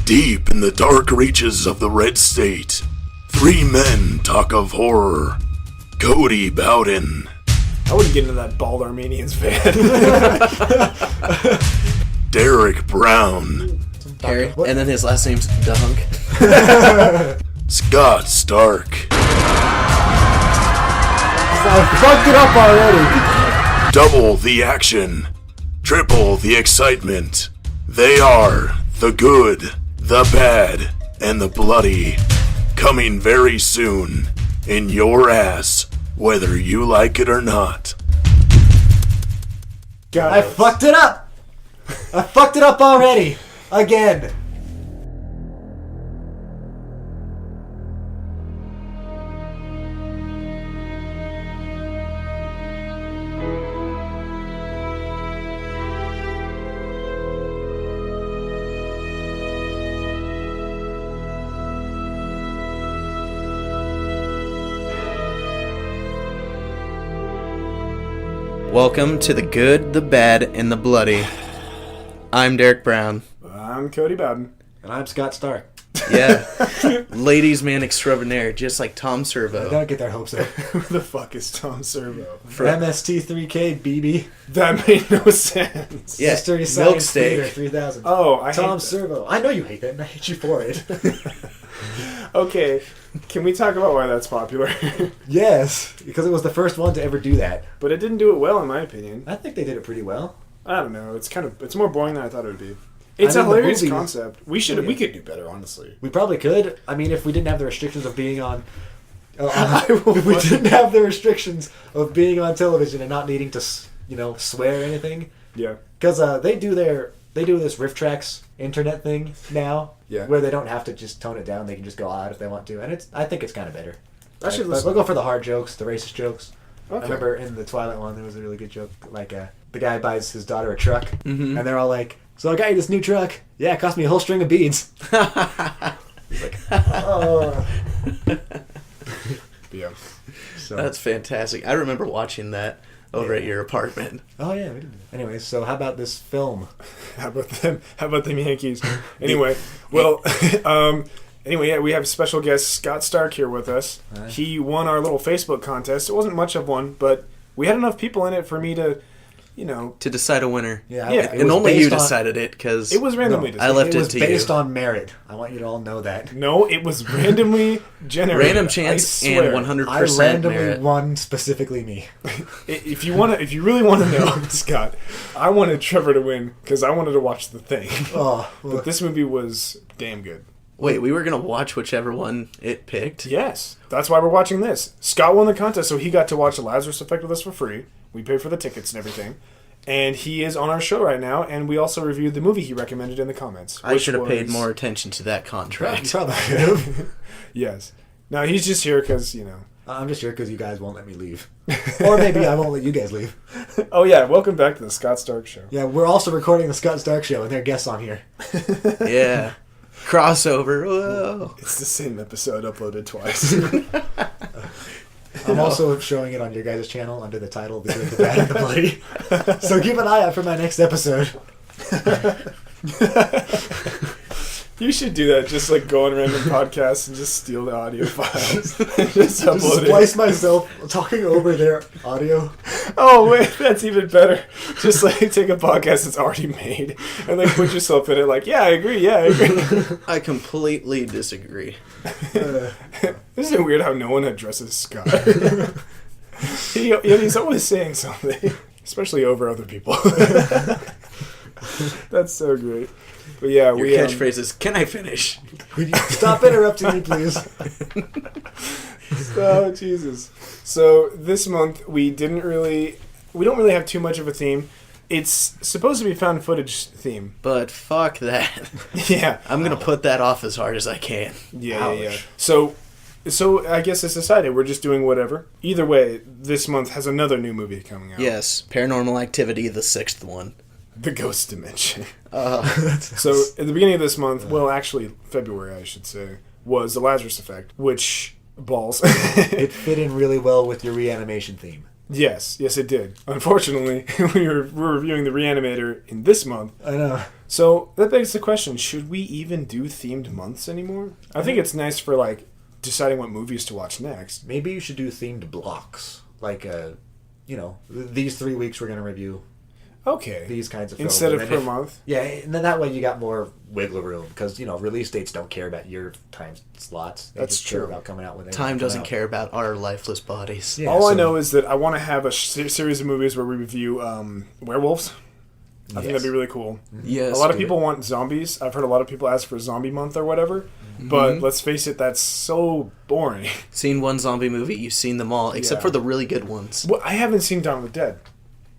Deep in the dark reaches of the Red State, three men talk of horror. Cody Bowden. I wouldn't get into that bald Armenians fan. Derek Brown. Harry, and then his last name's Dunk. Scott Stark. I fucked it up already. Double the action. Triple the excitement. They are the good, the bad, and the bloody. Coming very soon. In your ass, whether you like it or not. I fucked it up. I fucked it up already. Again. Welcome to the good, the bad, and the bloody. I'm Derek Brown. I'm Cody Bowden. And I'm Scott Stark. Yeah. Ladies man extraordinaire, just like Tom Servo. Don't get their hopes up. Who the fuck is Tom Servo? MST3K, BB. That made no sense. Yeah, Mystery Milk Science Steak. Theater 3000. Oh, I Tom hate that. Servo. I know you hate that, and I hate you for it. Okay, can we talk about why that's popular? Yes, because it was the first one to ever do that. But it didn't do it well, in my opinion. I think they did it pretty well. I don't know. It's more boring than I thought it would be. It's I a mean, the hilarious movie- concept. We could do better, honestly. We probably could. I mean, if we didn't have the restrictions of being on... will if we fucking- didn't have the restrictions of being on television and not needing to, swear or anything. Yeah. Because they do this Riff Tracks internet thing now, Yeah. where they don't have to just tone it down. They can just go out if they want to, and I think it's kind of better. I should But listen. we'll go for the hard jokes, the racist jokes. Okay. I remember in the Twilight one, there was a really good joke. Like, the guy buys his daughter a truck, and they're all like, "So I got you this new truck. Yeah, it cost me a whole string of beads." He's like, "Oh." Yeah. So, That's fantastic. I remember watching that over at your apartment. oh yeah, we did. Anyway, so how about this film? How about them? How about them Yankees? Anyway, well, anyway, yeah, we have special guest Scott Stark here with us. Hi. He won our little Facebook contest. It wasn't much of one, but we had enough people in it for me to, To decide a winner. Yeah, Yeah, it And was only you based on- decided it, because it was randomly No, decided. I left it was it to based you. on merit. I want you to all know that. No, it was randomly generated. Random I chance swear. and 100% I randomly merit. won, specifically me. If you really want to know, Scott, I wanted Trevor to win because I wanted to watch The Thing. Oh, But this movie was damn good. Wait, we were going to watch whichever one it picked? Yes, that's why we're watching this. Scott won the contest, so he got to watch The Lazarus Effect with us for free. We paid for the tickets and everything. And he is on our show right now, and we also reviewed the movie he recommended in the comments. I which should have paid was- more attention to that you contract. probably could have. Yes. Now, he's just here because, I'm just here because you guys won't let me leave. Or maybe I won't let you guys leave. Oh, yeah, welcome back to the Scott Stark Show. Yeah, we're also recording the Scott Stark Show, and there are guests on here. Yeah. Crossover. Whoa. It's the same episode uploaded twice. I'm also showing it on your guys' channel under the title The Good, the Bad, and the Bloody. So keep an eye out for my next episode. You should do that, just like go on random podcasts and just steal the audio files. And just Just upload splice it. myself talking over their audio. Oh, wait, that's even better. Just like take a podcast that's already made and like put yourself in it like, yeah, I agree. I completely disagree. Isn't it weird how no one addresses Scott? He's always saying something, especially over other people. That's so great. But yeah, Your catchphrase is, "Can I finish?" Would you stop interrupting me, please? Oh, Jesus. So this month we don't really have too much of a theme. It's supposed to be found footage theme. But fuck that. Yeah. I'm going to put that off as hard as I can. Yeah. So I guess it's decided we're just doing whatever. Either way, this month has another new movie coming out. Yes, Paranormal Activity, the 6th one. The Ghost Dimension. Uh, So at the beginning of this month, well, actually February, I should say, was The Lazarus Effect, which balls. It fit in really well with your reanimation theme. Yes, it did. Unfortunately, we're reviewing the Re-Animator in this month. I know. So that begs the question, should we even do themed months anymore? I think it's nice for, like, deciding what movies to watch next. Maybe you should do themed blocks. Like, these 3 weeks we're going to review Okay. these kinds of films. Instead of And per if- month? Yeah, and then that way you got more wiggle room. Because, release dates don't care about your time slots. They That's just care true. about coming out when they Time come doesn't out. care about our lifeless bodies. Yeah, All I so- know is that I want to have a series of movies where we review werewolves. I think that'd be really cool. Yes. A lot of do people it. want zombies. I've heard a lot of people ask for zombie month or whatever. But let's face it, that's so boring. Seen one zombie movie, you've seen them all, except Yeah. for the really good ones. Well, I haven't seen Dawn of the Dead.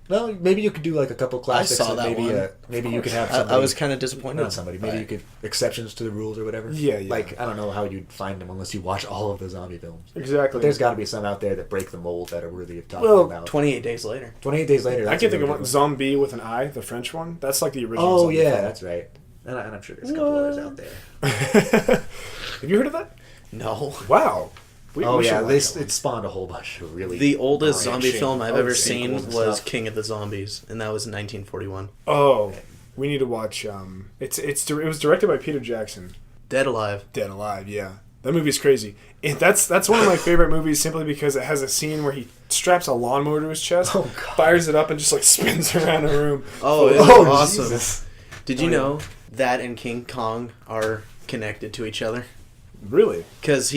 No, maybe you could do like a couple classics. saw and that maybe one. Maybe you could have I somebody. was kind of disappointed. Not somebody. Maybe you could exceptions to the rules or whatever. Yeah. Like I don't know how you'd find them unless you watch all of the zombie films. Exactly. But there's got to be some out there that break the mold that are worthy of talking Well, about. 28 Days Later. 28 Days Later. I That's can a think of really one, good Zombie with an I, the French one. That's like the original. Oh zombie yeah, film. that's right. And I'm sure there's a couple others out there. Have you heard of that? No. Wow. We should Yeah, watch that one. it spawned a whole bunch of really. The oldest zombie branching film I've ever seen sequels and was stuff. King of the Zombies, and that was in 1941. Oh, we need to watch. It was directed by Peter Jackson. Dead Alive. Dead Alive. Yeah, that movie's crazy. That's one of my favorite movies simply because it has a scene where he straps a lawnmower to his chest, Oh, God. fires it up, and just like spins around a room. Oh, it's Oh, awesome. Jesus. Did you know that and King Kong are connected to each other? Really? Because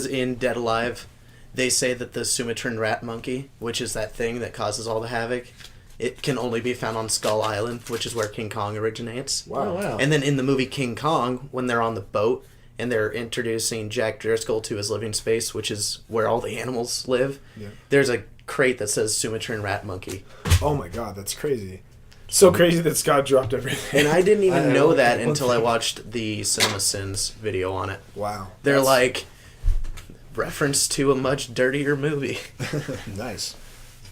in Dead Alive, they say that the Sumatran rat monkey, which is that thing that causes all the havoc, it can only be found on Skull Island, which is where King Kong originates. Wow. Oh, wow. And then in the movie King Kong, when they're on the boat and they're introducing Jack Driscoll to his living space, which is where all the animals live, there's a crate that says Sumatran rat monkey. Oh my God, that's crazy. So crazy that Scott dropped everything. And I didn't even I know don't that think until one I thing. watched the Cinema Sins video on it. Wow. They're That's like, reference to a much dirtier movie. nice.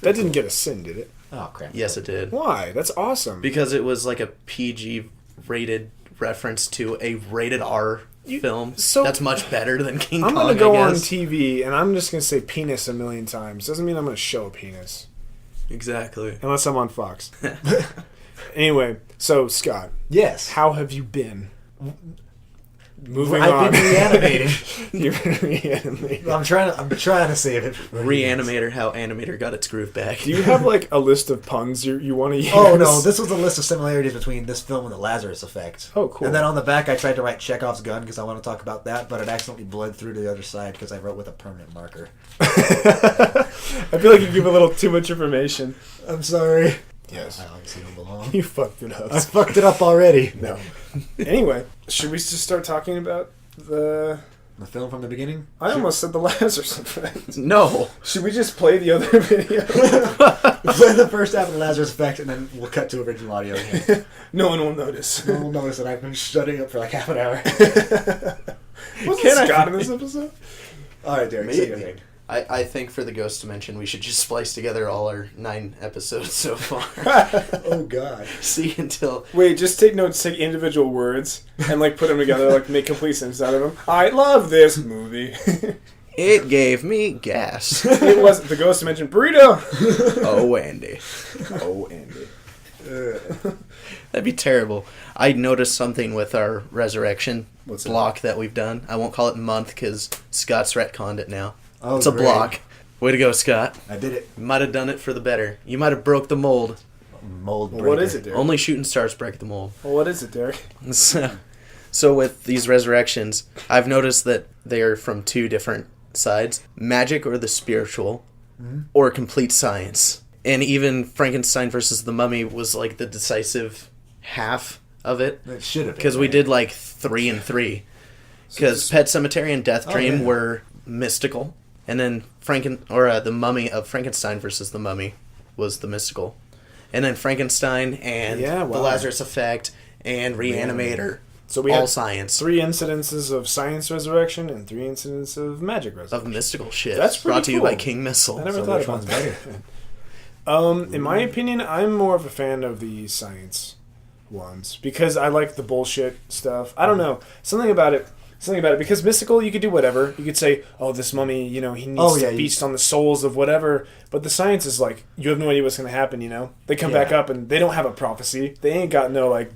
That didn't get a sin, did it? Oh crap. Yes, it did. Why? That's awesome. Because it was like a PG rated reference to a rated R film. so- That's much better than King I'm Kong, gonna go I on guess. TV and I'm just gonna say penis a million times. Doesn't mean I'm gonna show a penis Exactly. unless I'm on Fox. Anyway, so Scott, Yes. how have you been? Moving I've on. been reanimated. You've been reanimated. I'm trying to save it. for Re-Animator, how Animator got its groove back. Do you have like a list of puns you want to use? Oh no, this was a list of similarities between this film and the Lazarus Effect. Oh, cool. And then on the back I tried to write Chekhov's gun because I want to talk about that, but it accidentally bled through to the other side because I wrote with a permanent marker. I feel like you give a little too much information. I'm sorry. Yes. I obviously don't belong. You fucked it up. I fucked it up already. No. Anyway, should we just start talking about the... The film from the beginning? I almost said the Lazarus Effect. No. Should we just play the other video? Play the first half of the Lazarus Effect and then we'll cut to original audio again. No one will notice. No one will notice that I've been shutting up for like half an hour. Wasn't Can I- Scott in this episode? Alright, Derek, say your thing. I think for the Ghost Dimension, we should just splice together all our 9 episodes so far. Oh god. See until... Wait, just take notes, take individual words, and like put them together, like make complete sense out of them. I love this movie. It gave me gas. It was the Ghost Dimension burrito. Oh, Andy. Oh, Andy. That'd be terrible. I noticed something with our resurrection What's block that we've done. I won't call it month because Scott's retconned it now. Oh, It's a great. block. Way to go, Scott. I did it. You might have done it for the better. You might have broke the mold. Mold breaker. Well, what is it, Derek? Only shooting stars break the mold. Well, what is it, Derek? So with these resurrections, I've noticed that they are from 2 different sides. Magic or the spiritual, or complete science. And even Frankenstein versus the Mummy was like the decisive half of it. It should have been. Because we did like 3 and 3. Because Pet Cemetery and Death Dream yeah. were mystical. And then the Mummy of Frankenstein versus the Mummy was the mystical. And then Frankenstein and Yeah, the wow. Lazarus Effect and Re-Animator. So we all had science 3 incidences of science resurrection and 3 incidents of magic of resurrection. mystical shit. That's pretty brought to you cool. by King Missile. I never So thought which about one's that. In my opinion, I'm more of a fan of the science ones because I like the bullshit stuff. I don't know, something about it. something about it. Because mystical, you could do whatever. You could say, oh, this mummy, he needs to feast on the souls of whatever. But the science is like, you have no idea what's going to happen, They come back up and they don't have a prophecy. They ain't got no,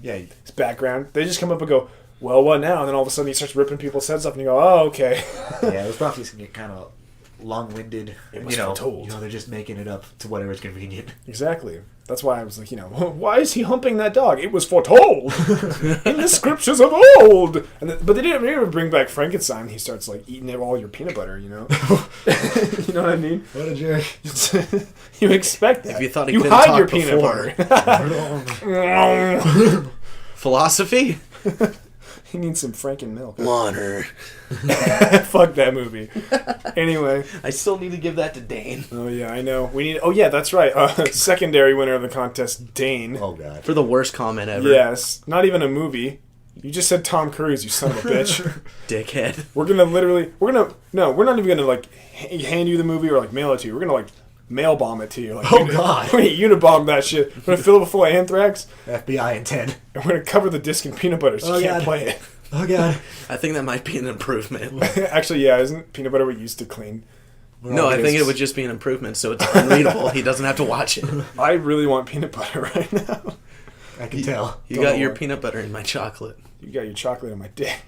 background. They just come up and go, well, what now? And then all of a sudden he starts ripping people's heads off and you go, oh, okay. Yeah, those prophecies can get kind of long-winded. It was foretold. They're just making it up to whatever's convenient. Exactly. That's why I was like, why is he humping that dog? It was foretold in the scriptures of old. But they didn't ever bring back Frankenstein. He starts eating all your peanut butter. You know what I mean? What a jerk! You expect that? If you thought he you couldn't hide talk your peanut butter. Philosophy? He needs some Franken milk. Water. Fuck that movie. Anyway. I still need to give that to Dane. Oh, yeah, I know. Oh, yeah, that's right. Secondary winner of the contest, Dane. Oh, God. For the worst comment ever. Yes. Not even a movie. You just said Tom Cruise, you son of a bitch. Dickhead. We're not even gonna, hand you the movie or, mail it to you. We're gonna, mail bomb it to you. God. We're gonna unibomb that shit. We're gonna fill it full of anthrax. FBI in 10. And we're gonna cover the disc in peanut butter so you can't play it. Oh, God. I think that might be an improvement. Actually, yeah, isn't peanut butter what used to clean? No, I think it would just be an improvement, so it's unreadable. He doesn't have to watch it. I really want peanut butter right now. I can tell. You got your peanut butter in my chocolate. You got your chocolate on my dick.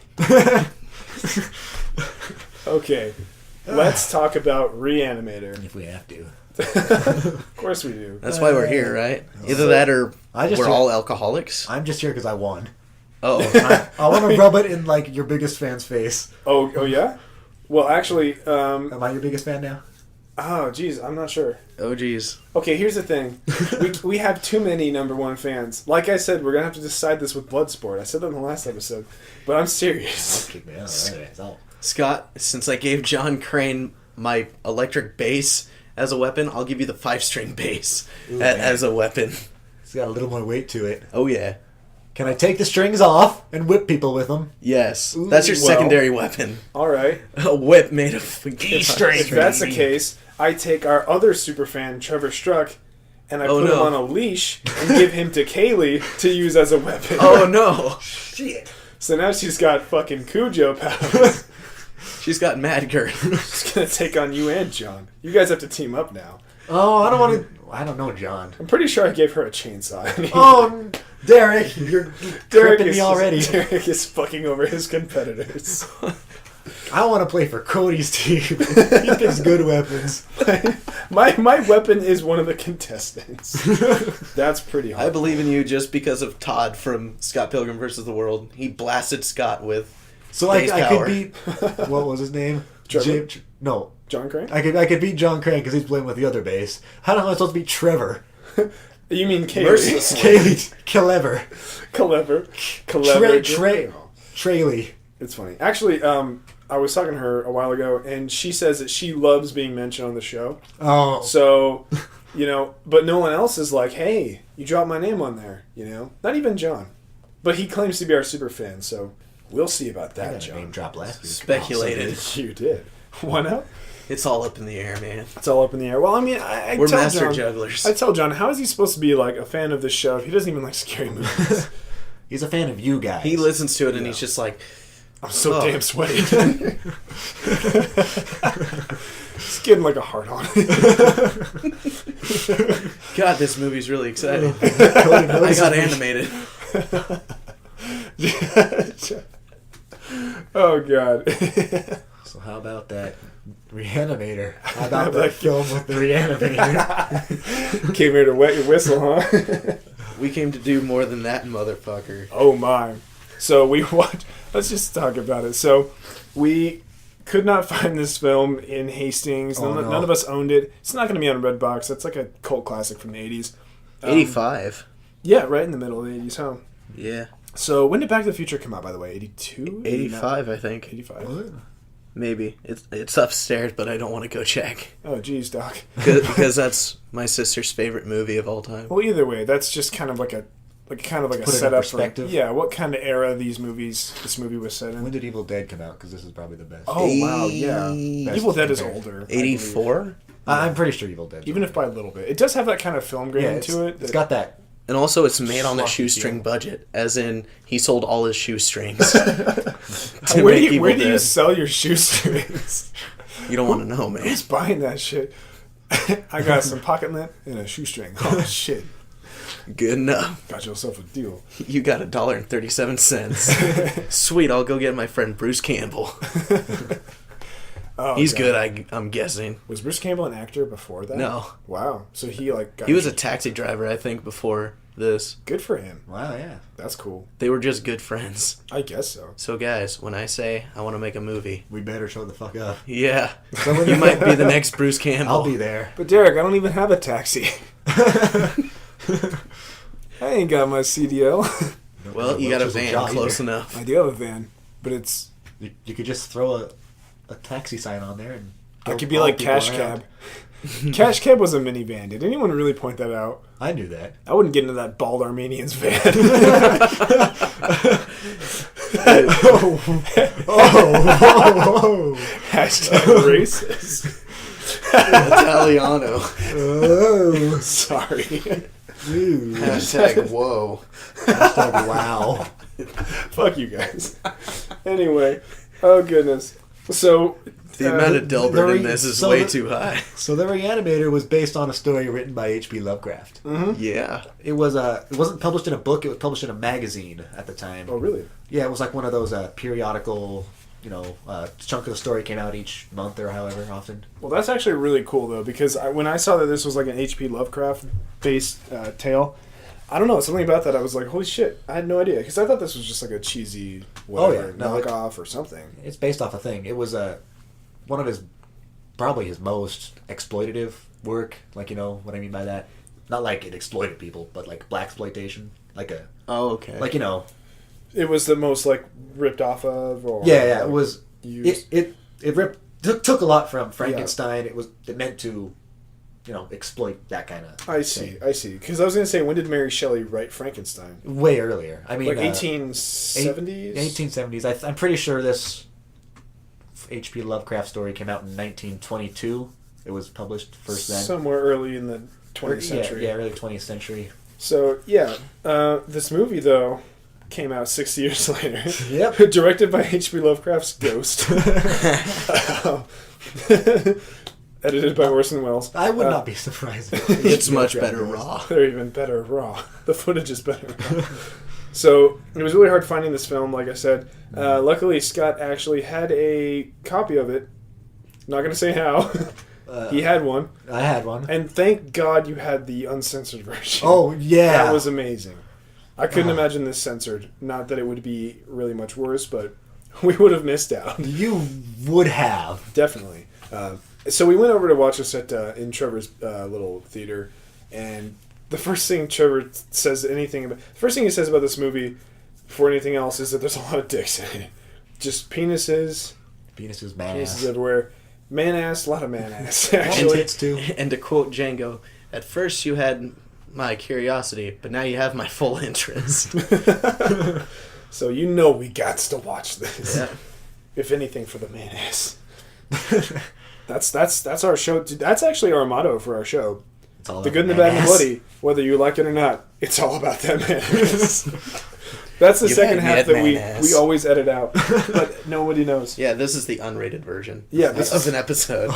Okay, let's talk about Re-Animator. If we have to. Of course we do. That's why we're here, right? Either that or we're all alcoholics. I'm just here because I won. Oh. I want to rub it in, your biggest fan's face. Oh yeah? Well, actually... Am I your biggest fan now? Oh, geez, I'm not sure. Oh, geez. Okay, here's the thing. We have too many number one fans. Like I said, we're going to have to decide this with Bloodsport. I said that in the last episode. But I'm serious. Kick me out. Scott, since I gave John Crane my electric bass as a weapon, I'll give you the 5-string bass as a weapon. It's got a little more weight to it. Oh, yeah. Can I take the strings off and whip people with them? Yes. That's your secondary weapon. All right. A whip made of E-string. If that's the case, I take our other superfan, Trevor Struck, and I put him on a leash and give him to Kaylee to use as a weapon. Oh, no. Shit. So now she's got fucking Cujo powers. She's got Mad Girl. She's going to take on you and John. You guys have to team up now. Oh, I don't want to... I don't know, John. I'm pretty sure I gave her a chainsaw. Oh, Derek, you're tripping me already. Derek is fucking over his competitors. I want to play for Cody's team. He picks good weapons. My weapon is one of the contestants. That's pretty hard. I believe in you just because of Todd from Scott Pilgrim vs. the World. He blasted Scott with I power. could beat... What was his name? No. John Crane? I could beat John Crane because he's playing with the other bass. How am I supposed to beat Trevor? You mean Kaylee? Mercilessly. Kaylee. Clever. Traley. It's funny. Actually, I was talking to her a while ago, and she says that she loves being mentioned on the show. Oh. So, but no one else is like, hey, you dropped my name on there, Not even John. But he claims to be our super fan, so we'll see about that, I got a John. name drop last week. Speculated. You did. Why not? It's all up in the air, man. It's all up in the air. Well, I mean, we're tell master John, jugglers. I tell John, how is he supposed to be a fan of this show if he doesn't even like scary movies? He's a fan of you guys. He listens to it and he's just like, I'm so damn sweaty. It's getting a heart on. God, this movie's really exciting. I got animated. Oh, God. So how about that Re-Animator? How about that film with the Re-Animator? Came here to wet your whistle, huh? We came to do more than that, motherfucker. Oh, my. So we watched... Let's just talk about it. So we could not find this film in Hastings. Oh, None of us owned it. It's not going to be on Redbox. That's like a cult classic from the 80s. 85. Yeah, right in the middle of the 80s, huh? Yeah. So when did Back to the Future come out, by the way? 82? 85, I think. 85. What? Maybe. It's upstairs, but I don't want to go check. Oh, geez, Doc. Because that's my sister's favorite movie of all time. Well, either way, that's just kind of like a setup for what kind of era this movie was set in. When did Evil Dead come out? Because this is probably the best. Oh, wow, yeah. Evil Dead is older. 84? I'm pretty sure Evil Dead. Even if by a little bit. It does have that kind of film grain to it. It's got that And also, it's made on a Schlocky shoestring deal. budget, as in he sold all his shoestrings. to Where make do you Evil Dead. sell your shoestrings? You don't want to know, man. Who's buying that shit? I got some pocket lint and a shoestring. Oh shit! Good enough. Got yourself a deal. You got $1.37. Sweet, I'll go get my friend Bruce Campbell. Oh, He's God. good, I'm guessing. Was Bruce Campbell an actor before that? No. Wow. So he got He was a taxi driver, I think, before this. good for him. Wow, yeah. That's cool. They were just good friends. I guess so. So, guys, when I say I want to make a movie, We better show the fuck up. yeah, you might be the next Bruce Campbell. I'll be there. But Derek, I don't even have a taxi. I ain't got my CDL. Well, you got a Which is van job close either. enough. I do have a van, but it's You could just throw a taxi sign on there and I could go be follow like people Cash around. Cab. Cash Cab was a minivan. Did anyone really point that out? I knew that. I wouldn't get into that bald Armenian's van. Oh. Hashtag racist. Italiano. Oh. Sorry. Ooh. Hashtag whoa. Hashtag wow. Fuck you guys. Anyway, oh goodness. So The amount of Delbert in the- this is so way the- too high. So the Re-Animator was based on a story written by H.P. Lovecraft. Yeah. It wasn't published in a book. It was published in a magazine at the time. oh really? Yeah, it was like one of those periodical. Chunk of the story came out each month or however often. Well, that's actually really cool though, because when I saw that this was like an H.P. Lovecraft based tale, I don't know, something about that I was like, holy shit, I had no idea, because I thought this was just like a cheesy whatever knockoff or something. It's based off a thing. It was one of probably his most exploitative work. Like, you know what I mean by that? Not like it exploited people, but like blaxploitation. Oh, okay. Like, you know. It was the most like ripped off of, or Yeah, it was. used. It took a lot from Frankenstein. It meant to, exploit that kind of. I see, because I was gonna say, when did Mary Shelley write Frankenstein? Way earlier. I mean, Like 1870s. 1870s. I'm pretty sure this H.P. Lovecraft story came out in 1922. It was published first then. Somewhere early in the 20th century. Yeah, early 20th century. So yeah, this movie though came out 6 years later. Yep. Directed by H.P. Lovecraft's Ghost. Edited by Orson Welles. I would not be surprised. It's much better raw. They're even better raw. The footage is better raw. So it was really hard finding this film, like I said. Luckily, Scott actually had a copy of it. Not going to say how. He had one. I had one. And thank God you had the uncensored version. Oh, yeah. That was amazing. I couldn't imagine this censored. Not that it would be really much worse, but we would have missed out. You would have. Definitely. So we went over to watch this in Trevor's little theater, and the first thing Trevor says the first thing he says about this movie, before anything else, is that there's a lot of dicks in it. Just penises. Penises, man. Penises everywhere. Man ass, a lot of man ass, And actually. tits, too. And to quote Django, at first you had my curiosity, but now you have my full interest. So you know we got to watch this. Yeah. If anything, for the man ass. That's our show. That's actually our motto for our show. It's all The about good and the man bad and the ass. bloody, whether you like it or not, it's all about that man ass. That's the You second had me half at that man we ass. always edit out, but nobody knows. Yeah, this is the unrated version. Yeah, this of is- an episode.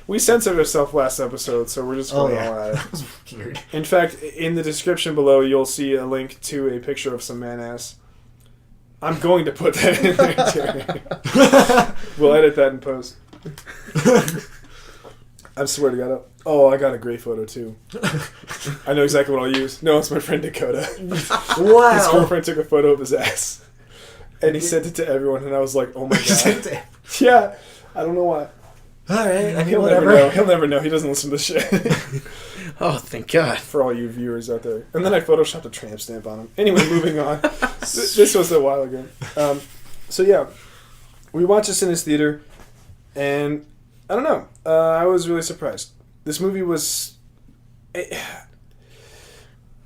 We censored ourselves last episode, so we're just Oh, going yeah. all at it. That was weird. In fact, in the description below, you'll see a link to a picture of some man ass. I'm going to put that in there, too. We'll edit that in post. I swear to God. Oh, I got a great photo, too. I know exactly what I'll use. No, it's my friend Dakota. His Wow. girlfriend took a photo of his ass. And he sent it to everyone, and I was like, oh my God. Yeah, I don't know why. Alright, I mean, He'll whatever. never know. He'll never know. He doesn't listen to shit. Oh, thank God. For all you viewers out there. And then I photoshopped a tramp stamp on him. Anyway, moving on. This was a while ago. So yeah, we watched this in his theater, and I don't know. I was really surprised. This movie was.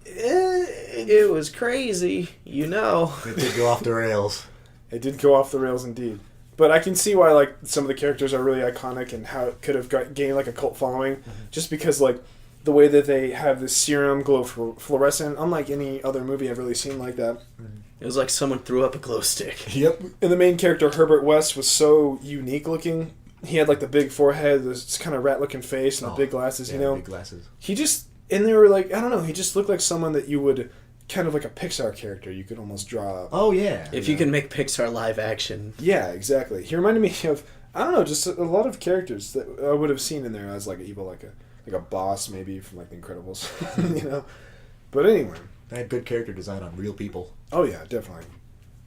It was crazy, you know. It did go off the rails. It did go off the rails indeed. But I can see why like some of the characters are really iconic and how it could have gained like a cult following, just because like the way that they have this serum glow fluorescent, unlike any other movie I've really seen like that. It was like someone threw up a glow stick. Yep. And the main character, Herbert West, was so unique looking. He had like the big forehead, this kind of rat looking face, and the big glasses, you know. Big glasses. He just, and they were like, I don't know, he just looked like someone that you would, kind of like a Pixar character, you could almost draw up. Oh, yeah. If you can make Pixar live action. Yeah, exactly. He reminded me of, I don't know, just a lot of characters that I would have seen in there as like evil, like a boss maybe from like The Incredibles, you know. But anyway. They had good character design on real people. Oh yeah, definitely.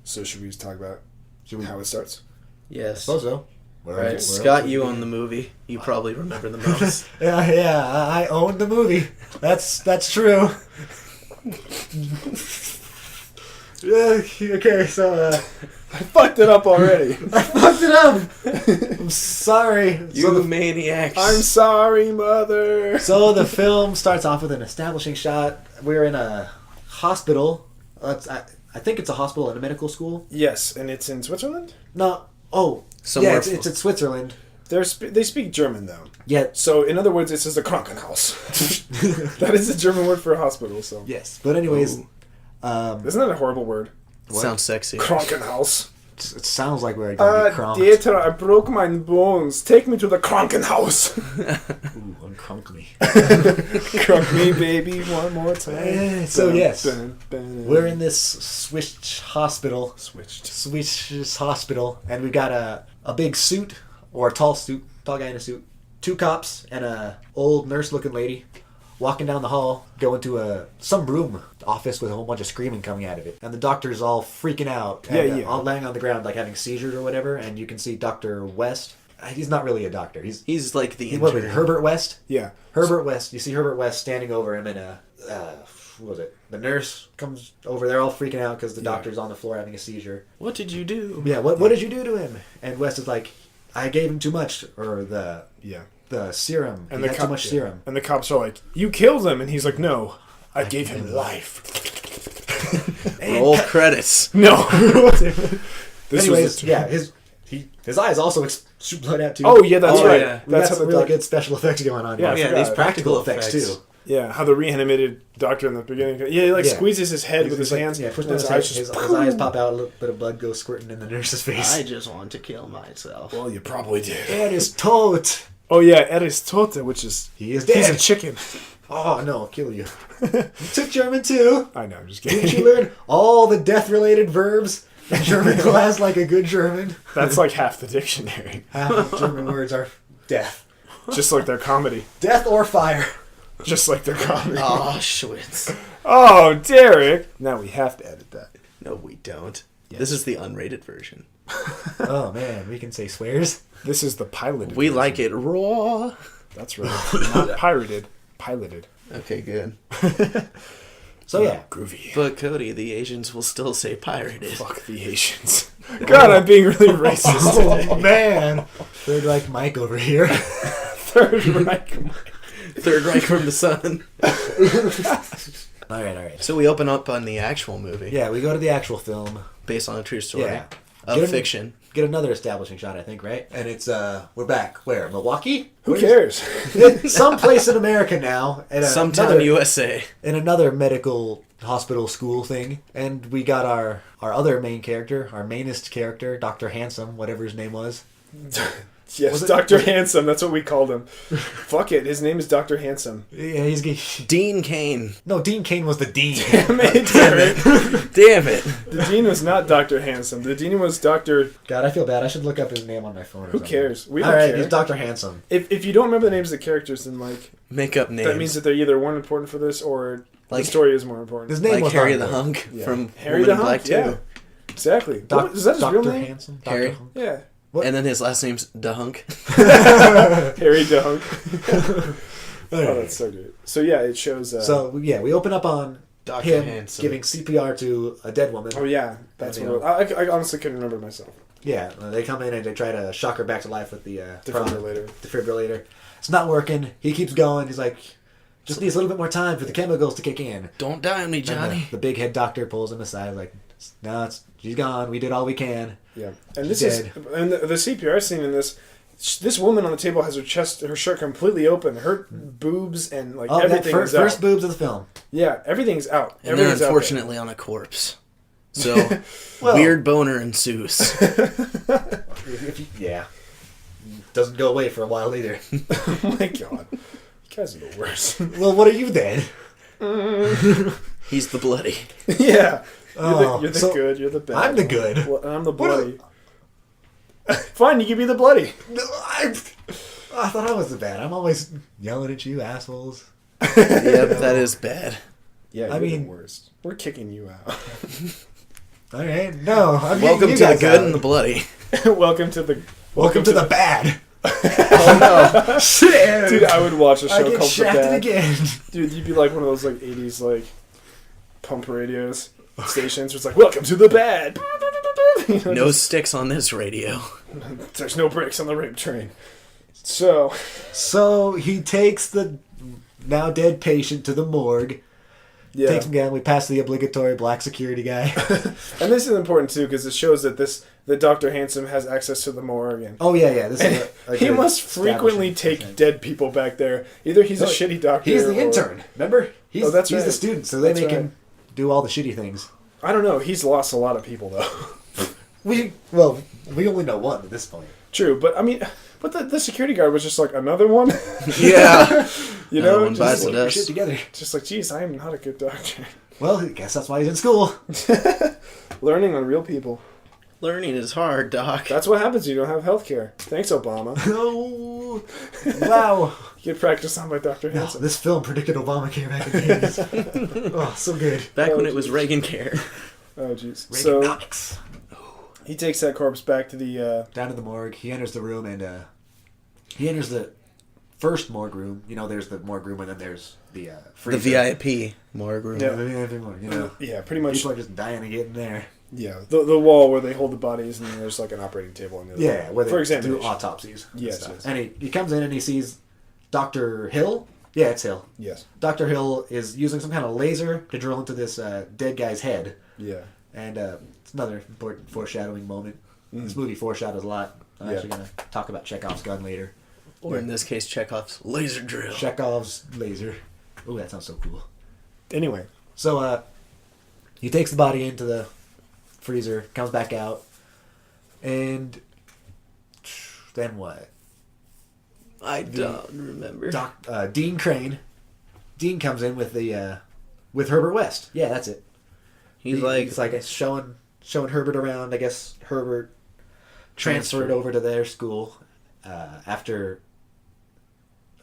So should we just talk about how it starts? Yes. I suppose so. Right, Scott, you own the movie. You probably remember the most. Yeah, I own the movie. That's true. Yeah, okay, so I fucked it up already. I fucked it up. I'm sorry. You maniacs. I'm sorry, mother. So the film starts off with an establishing shot. We're in a hospital. I think it's a hospital and a medical school. Yes, and it's in Switzerland? No. Oh, Somewhere yeah, it's in Switzerland. They speak German, though. Yeah. So, in other words, it says a Krankenhaus. That is a German word for a hospital, so. Yes. But anyways... Isn't that a horrible word? Sounds sexy. Krankenhaus. It sounds like we're going to be cronked. Dieter, I broke my bones. Take me to the Krankenhaus. Ooh, uncrunk me. Crunk me, baby, one more time. So, yes. We're in this Swiss hospital. Swiss hospital. And we got a big suit, or a tall guy in a suit. 2 cops and a old nurse-looking lady walking down the hall, going to some room office with a whole bunch of screaming coming out of it. And the doctor's all freaking out. And, all laying on the ground, like having seizures or whatever. And you can see Dr. West. He's not really a doctor. He's like the intern. Herbert West? Yeah. Herbert West. You see Herbert West standing over him, and what was it? The nurse comes over. They're all freaking out because the doctor's on the floor having a seizure. What did you do? Yeah, what did you do to him? And West is like, I gave him too much, or the serum. And he had too much serum. And the cops are like, you killed him. And he's like, no, I gave him life. Roll credits. No. Anyways, his eyes also shoot blood out too. Oh, yeah, that's right. Yeah. We got some really good special effects going on. Yeah, these practical effects too. Yeah, how the Re-Animated doctor in the beginning, he squeezes his head with his hands. Yeah, pushes his eyes. His eyes pop out, a little bit of blood goes squirting in the nurse's face. I just want to kill myself. Well, you probably did. It is tot. Oh yeah, Aristote, which is he's a chicken. Oh no, I'll kill you. You took German too. I know, I'm just kidding. Didn't you learn all the death-related verbs in German class like a good German? That's like half the dictionary. Half of German words are death. Just like their comedy. Death or fire. Just like their comedy. Oh, Schwitz. Oh, Derek. Now we have to edit that. No, we don't. Yes. This is the unrated version. Oh, man. We can say swears. This is the piloted We version. like it raw. That's right. Not pirated. Piloted. Okay, good. So, yeah. Groovy. But, Cody, the Asians will still say pirated. Fuck the Asians. God, I'm being really racist today. Oh, man. Third Reich Mike over here. Third Reich Mike. Third Reich from the sun. All right. So we open up on the actual movie. Yeah, we go to the actual film. Based on a true story. Yeah. Of fiction. Get another establishing shot, I think, right? And it's, we're back. Where? Milwaukee? Who cares? Someplace in America now. Sometime USA. In another medical hospital school thing. And we got our other main character, our mainest character, Dr. Handsome, whatever his name was. Yes, Dr. Handsome. That's what we called him. Fuck it. His name is Dr. Handsome. Yeah, he's Dean Cain. No, Dean Cain was the dean. Damn it. Damn it. The dean was not Dr. Handsome. The dean was Dr. God, I feel bad. I should look up his name on my phone. Who cares? We don't All right, care. he's Dr. Handsome. If you don't remember the names of the characters, then make up names. that means that they either weren't important for this or the story is more important. His name was Harry the Hunk from Harry Woman the in Black Hunk. 2. Yeah, exactly. Is that his real Dr. name? Handsome? Harry. Dr. Hunk? Yeah. What? And then his last name's DeHunk. Harry Dunk. Oh, that's so good. So yeah, it shows. We open up on Dr. him Handsome. giving CPR to a dead woman. Oh yeah, that's what I honestly couldn't remember myself. Yeah, they come in and they try to shock her back to life with the defibrillator. It's not working. He keeps going. He's like, just needs a little bit more time for the chemicals to kick in. Don't die on me, Johnny. The big head doctor pulls him aside, like, no, she's gone. We did all we can. Yeah, and this is the CPR scene in this. This woman on the table has her shirt completely open, her boobs and like Oh, everything is out. first boobs of the film. Yeah, everything's out. And they're Everything's out unfortunately on a corpse. So, Well- weird boner ensues. Yeah. Doesn't go away for a while either. Oh my god. You guys are the worst. Well, what are you then? He's the bloody. Yeah. Oh, You're the so good, you're the bad. I'm the good. Well, I'm the bloody. Fine, you can be the bloody. No, I thought I was the bad. I'm always yelling at you, assholes. Yep, that is bad. Yeah, I you're mean- the worst. We're kicking you out. All right, no. I'm Welcome getting to you the guys good out. and the bloody. Welcome to the the bad. Oh no. Shit. Dude, I would watch a show I get called The shafted Bad. again. Dude, you'd be like one of those like 80s like pump radios stations where it's like, welcome to the bad. You know, No sticks on this radio. there's no brakes on the rape train. So He takes the now dead patient to the morgue. yeah. Takes him down. We pass the obligatory black security guy. And this is important too because it shows that that Dr. Handsome has access to the morgue and Oh yeah. This is a he good must frequently establishment. take dead people back there. Either he's a shitty doctor. He's the or- intern. Remember? He's that's he's right. the student, so they That's make right. him do all the shitty things. I don't know. He's lost a lot of people though. We only know one at this point. True, but I mean, but the security guard was just like another one. Yeah. You Another know, one bites just, the Get your dust. shit together. just like, geez, I am not a good doctor. Well, I guess that's why he's in school. Learning on real people. Learning is hard, Doc. That's what happens when you don't have health care. Thanks, Obama. Oh, wow. You get practiced on by Dr. No, Hanson. this film predicted Obamacare back in the 80s. Oh, so good. Back when Oh, it was geez. Reagan Care. Oh, jeez. So Reaganomics. he takes that corpse back to the. Down to the morgue. He enters the room and he enters the first morgue room. You know, there's the morgue room and then there's the The freezer. VIP morgue room. Yeah. The VIP morgue, you know. Yeah, pretty much. People are just dying to get in there. Yeah, the wall where they hold the bodies, and then there's like an operating table on the other Yeah, wall. where they for do examination. autopsies. And Yes, stuff. yes. And he comes in and he sees Dr. Hill. Yeah, it's Hill. Yes. Dr. Hill is using some kind of laser to drill into this dead guy's head. Yeah. And it's another important foreshadowing moment. This movie foreshadows a lot. I'm Yeah. actually going to talk about Chekhov's gun later. Or in this case, Chekhov's laser drill. Chekhov's laser. Ooh, that sounds so cool. Anyway, So he takes the body into the freezer, comes back out, and then what? I don't remember. Dean Crane. Dean comes in with the with Herbert West. Yeah, that's it. He's He's like showing Herbert around. I guess Herbert transferred over to their school after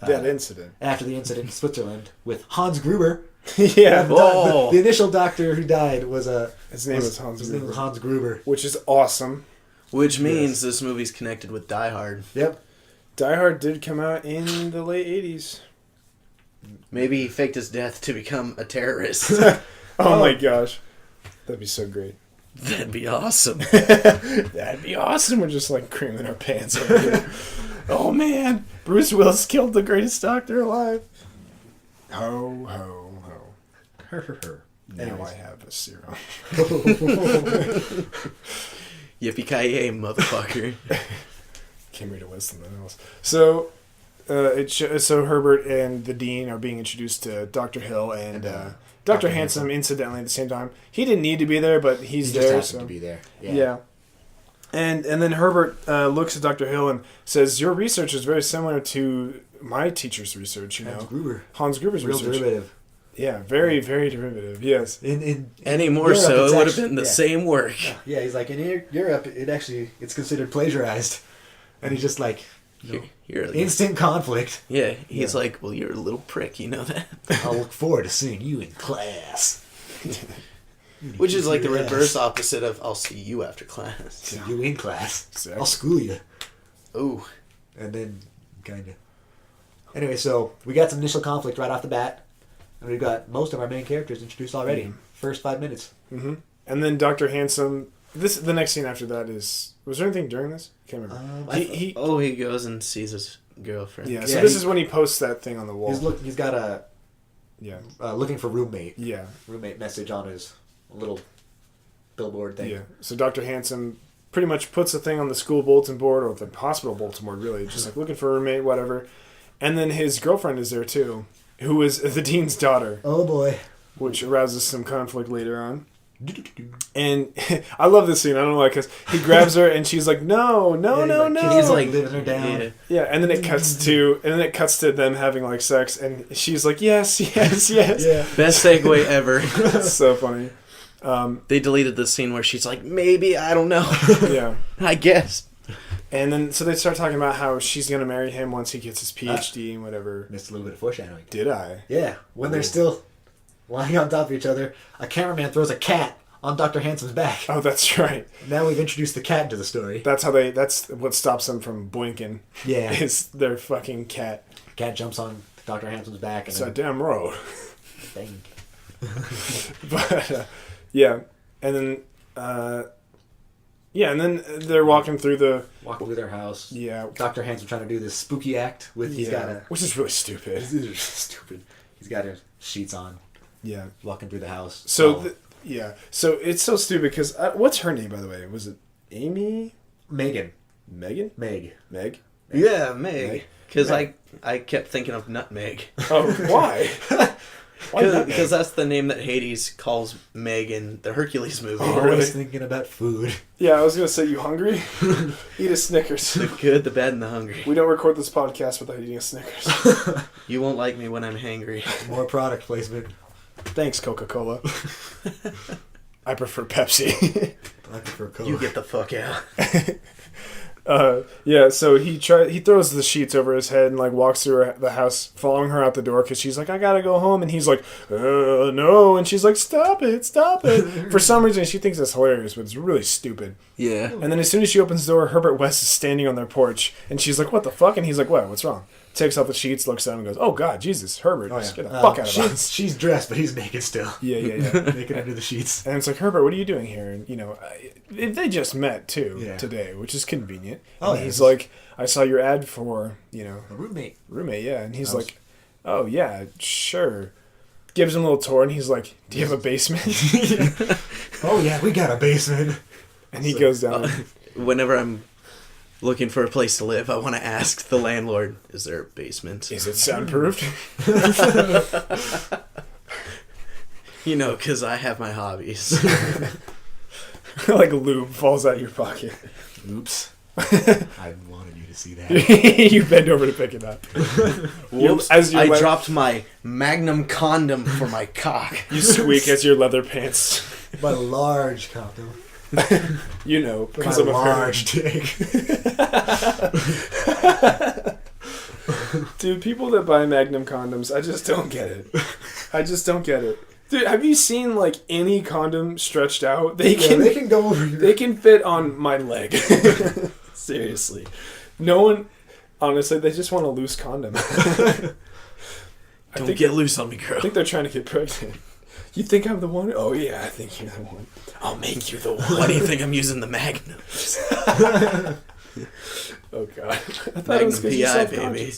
that incident. after the incident in Switzerland with Hans Gruber. Yeah. Oh. The initial doctor who died was His name is Hans his name was Gruber. Hans Gruber. Which is awesome. which means this movie's connected with Die Hard. Yep. Die Hard did come out in the late 80s. Maybe he faked his death to become a terrorist. Oh my gosh. That'd be so great. That'd be awesome. That'd be awesome. We're just like creaming our pants over here. Oh man. Bruce Willis killed the greatest doctor alive. Ho, ho, ho. Her. Now Anyways. I have a serum. Yippee-ki-yay, motherfucker. Came here to West something else. So, so Herbert and the dean are being introduced to Dr. Hill and Dr. Handsome, incidentally, at the same time. He didn't need to be there, but he's He just there. happened So. to be there. Yeah. And then Herbert looks at Dr. Hill and says, "Your research is very similar to my teacher's research. You know, Hans Gruber. Hans Gruber's Real research. derivative. Yeah, very, very derivative. Yes. In Any more Europe, so, it's it would have actually- been the yeah. same work. Yeah, he's like, in Europe, it's considered plagiarized. And he's just like, You're instant conflict. yeah, he's like, well, you're a little prick, you know that? I'll look forward to seeing you in class. Which is like the Yes. reverse opposite of, I'll see you after class. See you in class. Exactly. I'll school you. Ooh. And then, kind of. Anyway, so we got some initial conflict right off the bat. And we've got most of our main characters introduced already. Mhm. First 5 minutes. Mm-hmm. And then Dr. Handsome. The next scene after that is. Was there anything during this? I can't remember. He He goes and sees his girlfriend. yeah. So Yeah, this he- is when he posts that thing on the wall. He's got a Yeah. looking for roommate. Yeah. Roommate message on his little billboard thing. Yeah. So Dr. Handsome pretty much puts a thing on the school bulletin board or the hospital bulletin board, really, just like looking for a roommate, whatever. And then his girlfriend is there too, who is the dean's daughter. Oh boy. Which arouses some conflict later on. And I love this scene. I don't know why, because he grabs her and she's like, no. He's like living her down. Yeah, and then it cuts to them having like sex, and she's like, yes. Yeah. Best segue ever. That's so funny. They deleted the scene where she's like, maybe, I don't know. Yeah. I guess. And then, so they start talking about how she's going to marry him once he gets his PhD and whatever. Missed a little bit of foreshadowing. Did I? Yeah. When they're still lying on top of each other, a cameraman throws a cat on Dr. Hansom's back. Oh, that's right. Now we've introduced the cat into the story. That's what stops them from boinking. Yeah. Is their fucking cat. Cat jumps on Dr. Hansom's back. It's a damn road. Bang. But, yeah. And then, and then they're walking through their house. Yeah. Dr. Hansom trying to do this spooky act with which is really stupid. Stupid. He's got his sheets on. Yeah. Walking through the house. So so it's so stupid because what's her name, by the way? Was it Amy? Megan. Megan? Meg. Yeah, Meg. Because I kept thinking of Nutmeg. Oh, why? Because that's the name that Hades calls Meg in the Hercules movie. Oh, I was thinking about food. Yeah, I was going to say, you hungry? Eat a Snickers. The good, the bad, and the hungry. We don't record this podcast without eating a Snickers. You won't like me when I'm hangry. More product placement. Thanks, Coca-Cola. I prefer Pepsi. I prefer Coke. You get the fuck out. So he throws the sheets over his head and like walks through the house, following her out the door because she's like, I gotta go home, and he's like, no, and she's like, stop it. For some reason, she thinks that's hilarious, but it's really stupid. Yeah. And then as soon as she opens the door, Herbert West is standing on their porch, and she's like, what the fuck? And he's like, what? What's wrong? Takes off the sheets, looks at him, and goes, oh God, Jesus, Herbert, just get the fuck out of us. She's dressed, but he's naked still. Yeah. Naked under the sheets. And it's like, Herbert, what are you doing here? And, they just met, too, today, which is convenient. And he's like, I saw your ad for, a roommate. Yeah. And he's like, oh, yeah, sure. Gives him a little tour, and he's like, do you have a basement? Oh, yeah, we got a basement. And he goes down. Whenever I'm looking for a place to live, I want to ask the landlord, is there a basement? Is it soundproofed? Because I have my hobbies. Like lube falls out of your pocket. Oops. I wanted you to see that. You bend over to pick it up. Whoops, I dropped my Magnum condom for my cock. You squeak as your leather pants. My large condom. Because I'm a large dick. Dude, people that buy Magnum condoms, I just don't get it. Dude, have you seen like any condom stretched out? They can go over your... They can fit on my leg. Seriously. No one, honestly, they just want a loose condom. Don't get loose on me, girl. I think they're trying to get pregnant. You think I'm the one? Oh yeah, I think you're the one. I'll make you the one. Why do you think I'm using the Magnums? Oh God. I thought Magnum it was 'cause PI, you're baby.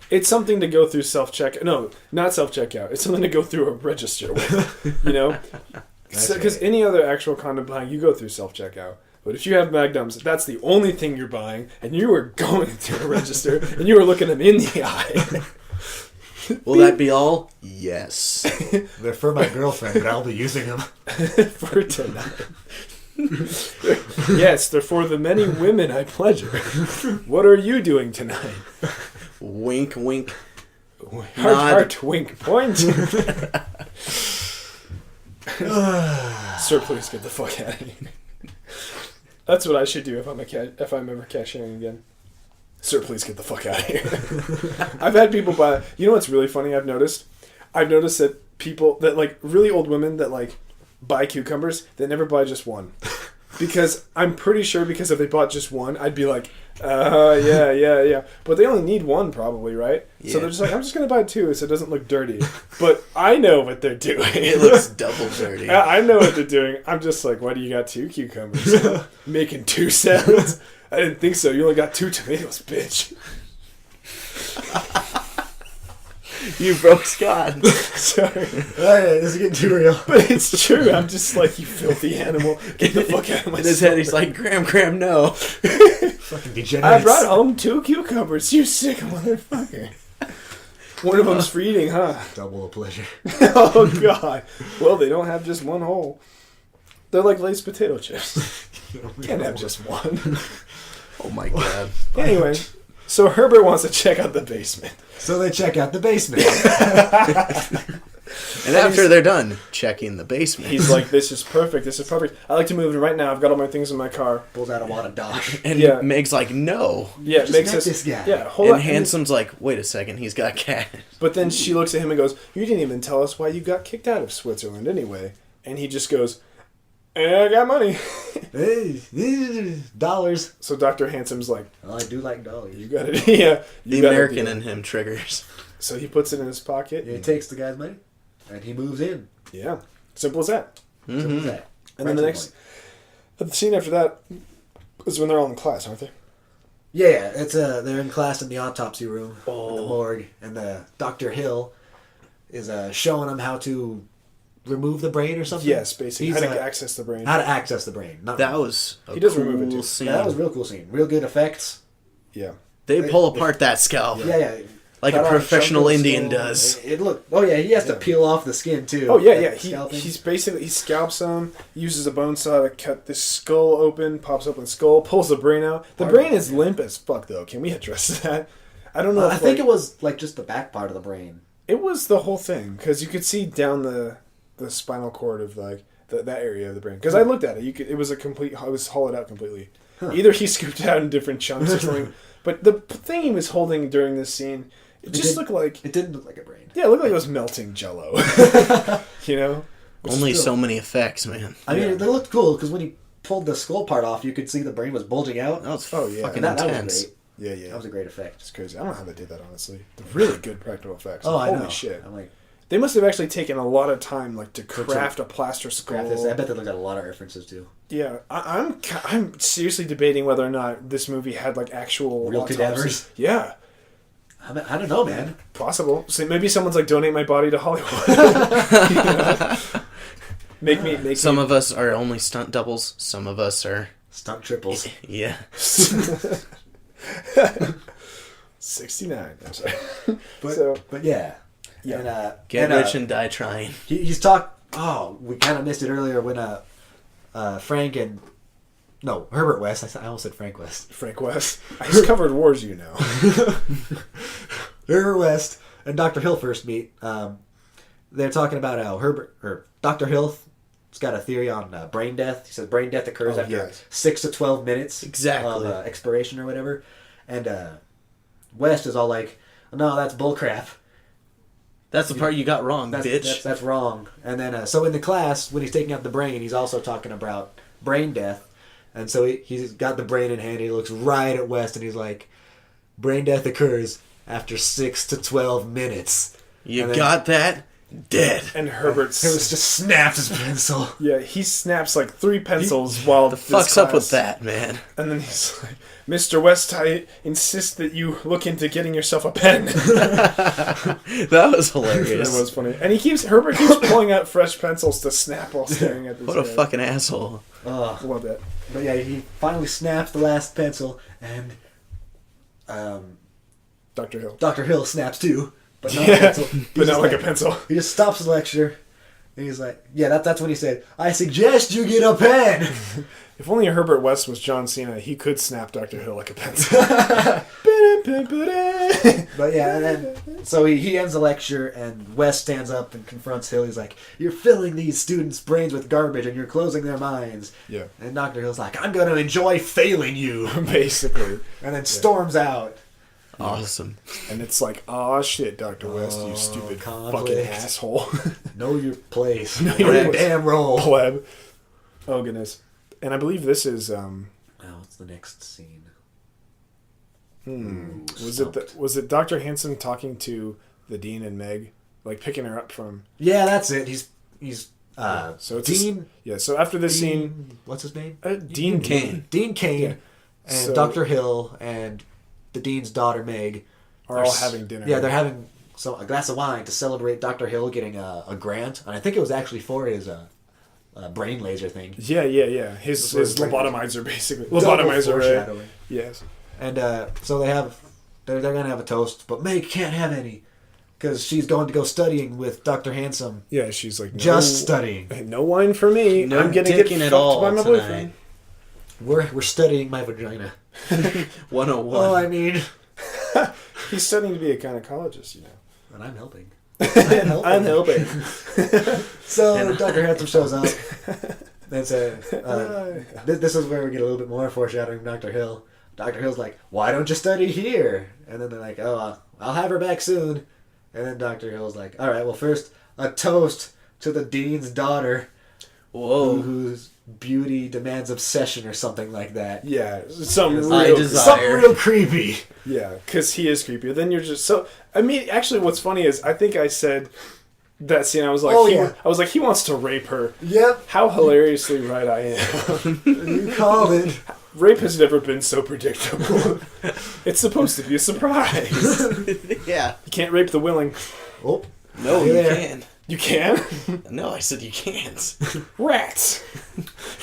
It's something to go through self-check. No, not self-checkout. It's something to go through a register with, Because any other actual condom buying, you go through self-checkout. But if you have Magnums, that's the only thing you're buying, and you are going through a register, and you are looking them in the eye. Will that be all? Yes. They're for my girlfriend, but I'll be using them. For tonight. Yes, they're for the many women I pleasure. What are you doing tonight? Wink, wink. Heart, wink, point. Sir, please get the fuck out of here. That's what I should do if I'm ever cashiering again. Sir, please get the fuck out of here. I've had people buy... You know what's really funny I've noticed? I've noticed that people... That, like, really old women that, like, buy cucumbers, they never buy just one. Because I'm pretty sure because if they bought just one, I'd be like, yeah. But they only need one probably, right? Yeah. So they're just like, I'm just going to buy two so it doesn't look dirty. But I know what they're doing. It looks double dirty. I know what they're doing. I'm just like, why do you got two cucumbers? Making two salads? I didn't think so. You only got two tomatoes, bitch. You broke Scott. Sorry. This is getting too real. But it's true. I'm just like, you filthy animal. Get the fuck out of my In his head, he's like, Graham, no. Fucking degenerates. I brought home 2 cucumbers, you sick motherfucker. One of them's for eating, huh? Double the pleasure. Oh, God. Well, they don't have just one hole. They're like Lay's potato chips. Can't have just one. Oh, my God. Anyway, so Herbert wants to check out the basement. So they check out the basement. And after they're done checking the basement, He's like, this is perfect. This is perfect. I like to move right now. I've got all my things in my car. Pulls out a wad of Dodge. and Yeah. Meg's like, no. Yeah, it Just makes met us. this guy. Yeah, hold And on. Handsome's like, wait a second, he's got cash. But then she looks at him and goes, you didn't even tell us why you got kicked out of Switzerland anyway. And he just goes, I got money. Hey, dollars. So Dr. Handsome's like, Well, I do like dollars. you got it. Yeah. The You got American it. in him triggers. So he puts it in his pocket. He takes the guy's money, and he moves in. Yeah. Simple as that. Simple as that. And Right then the to next, the scene after that is when they're all in class, aren't they? Yeah, it's they're in class in the autopsy room in the Oh. morgue, and the Dr. Hill is showing them how to remove the brain or something. Yes, basically. He's, How to access the brain. how to access the brain. Not That remove. was a He does cool remove it, too. scene. Yeah, that was a real cool scene. Real good effects. Yeah. They pull apart that scalp Yeah. like Cut a off professional chunk of the Indian skull. does. It looked. Oh yeah, he has to peel off the skin too. Oh yeah, yeah. Scalping. He's basically he scalps him, uses a bone saw to cut the skull open, pops open the skull, pulls the brain out. The brain is limp as fuck though. Can we address that? I don't know. I think it was like just the back part of the brain. It was the whole thing because you could see down the spinal cord of like that area of the brain. Because I looked at it, it was a complete. It was hollowed out completely. Either he scooped it out in different chunks or something. But the thing he was holding during this scene, it just looked like. It didn't look like a brain. Yeah, it looked like it was melting Jello. You know. Which Only still- so many effects, man. I mean, they looked cool because when he pulled the skull part off, you could see the brain was bulging out. That was Oh, yeah. fucking That was intense. great. Yeah, yeah. That was a great effect. It's crazy. I don't know how they did that, honestly. They're really good practical effects. Oh, I Holy know. shit. I'm like, They must have actually taken a lot of time, like, to craft a plaster skull. crap this. I bet they looked at a lot of references too. Yeah, I'm seriously debating whether or not this movie had, like, actual... Real autopsy. cadavers? Yeah. I don't know, man. Possible. So maybe someone's like, donate my body to Hollywood. You know? Make Some me... of us are only stunt doubles. Some of us are, Stunt triples. yeah. 69. I'm sorry. But, but yeah. Yeah. And, Get and, rich and die trying. he's talk. Oh, we kind of missed it earlier when Frank and Herbert West. I almost said Frank West. Frank West. He's covered wars, you know. Herbert West and Dr. Hill first meet. They're talking about how Dr. Hill's got a theory on brain death. He says brain death occurs Oh, after yes. 6 to 12 minutes Exactly. of expiration or whatever. And West is all like, "No, that's bullcrap. That's the part you got wrong, bitch. That's wrong." And then, so in the class, when he's taking out the brain, he's also talking about brain death. And so he's got the brain in hand. He looks right at West, and he's like, "Brain death occurs after 6 to 12 minutes." You And then- got that? Dead. And Herbert's... It was just snaps his pencil. Yeah, he snaps like 3 pencils while The fuck's up with that, man? And then he's like, Mr. West, I insist that you look into getting yourself a pen. That was hilarious. That was funny. And Herbert keeps pulling out fresh pencils to snap while staring at this What a guy. fucking asshole. Ugh. Love that. But yeah, he finally snaps the last pencil, and Dr. Hill. Dr. Hill snaps too, but not Yeah, a pencil. He's but not just like a pencil. He just stops the lecture, and he's like, "Yeah, that's when he said, I suggest you get a pen." If only Herbert West was John Cena, he could snap Dr. Hill like a pencil. But yeah, and then so he ends the lecture, and West stands up and confronts Hill. He's like, "You're filling these students' brains with garbage, and you're closing their minds." Yeah. And Dr. Hill's like, "I'm gonna enjoy failing you," Basically. and then storms out. Awesome. And it's like, aw shit, Dr. West, you stupid conflict. fucking asshole. Know your place. Know your your place. damn role. Pleb. Oh, goodness. And I believe this is, Now, what's the next scene? was it Dr. Hanson talking to the Dean and Meg? Like, picking her up from... Yeah, that's it. He's So it's Dean. so after this scene... What's his name? Dean Kane. Dean Kane Yeah. and So- Dr. Hill and the Dean's daughter Meg Are all having dinner. Yeah, they're having a glass of wine to celebrate Dr. Hill getting a grant, and I think it was actually for his brain laser thing. Yeah. His lobotomizer, basically. Double Lobotomizer, right? foreshadowing. Yes. And so they're gonna have a toast, but Meg can't have any because she's going to go studying with Dr. Handsome. Yeah, she's like, just studying. No wine for me. No I'm gonna get dicking fucked at all by my tonight. boyfriend. We're studying my vagina. 101. Oh, I mean, He's studying to be a gynecologist, you know. and I'm helping. I'm helping. So Dr. Handsome shows up. And says, this is where we get a little bit more foreshadowing Dr. Hill. Dr. Hill's like, why don't you study here? And then they're like, oh, I'll have her back soon. And then Dr. Hill's like, all right, well, first, a toast to the dean's daughter. Whoa. Whose beauty demands obsession or something like that. Yeah, something real creepy. Yeah, because he is creepy. Then you're just so... I mean, actually, what's funny is I think I said that scene, I was like, I was like, he wants to rape her. Yep. How hilariously right I am. You called it. Rape has never been so predictable. It's supposed to be a surprise. Yeah. You can't rape the willing. Oh. No, you can. You can? No, I said you can't. Rats.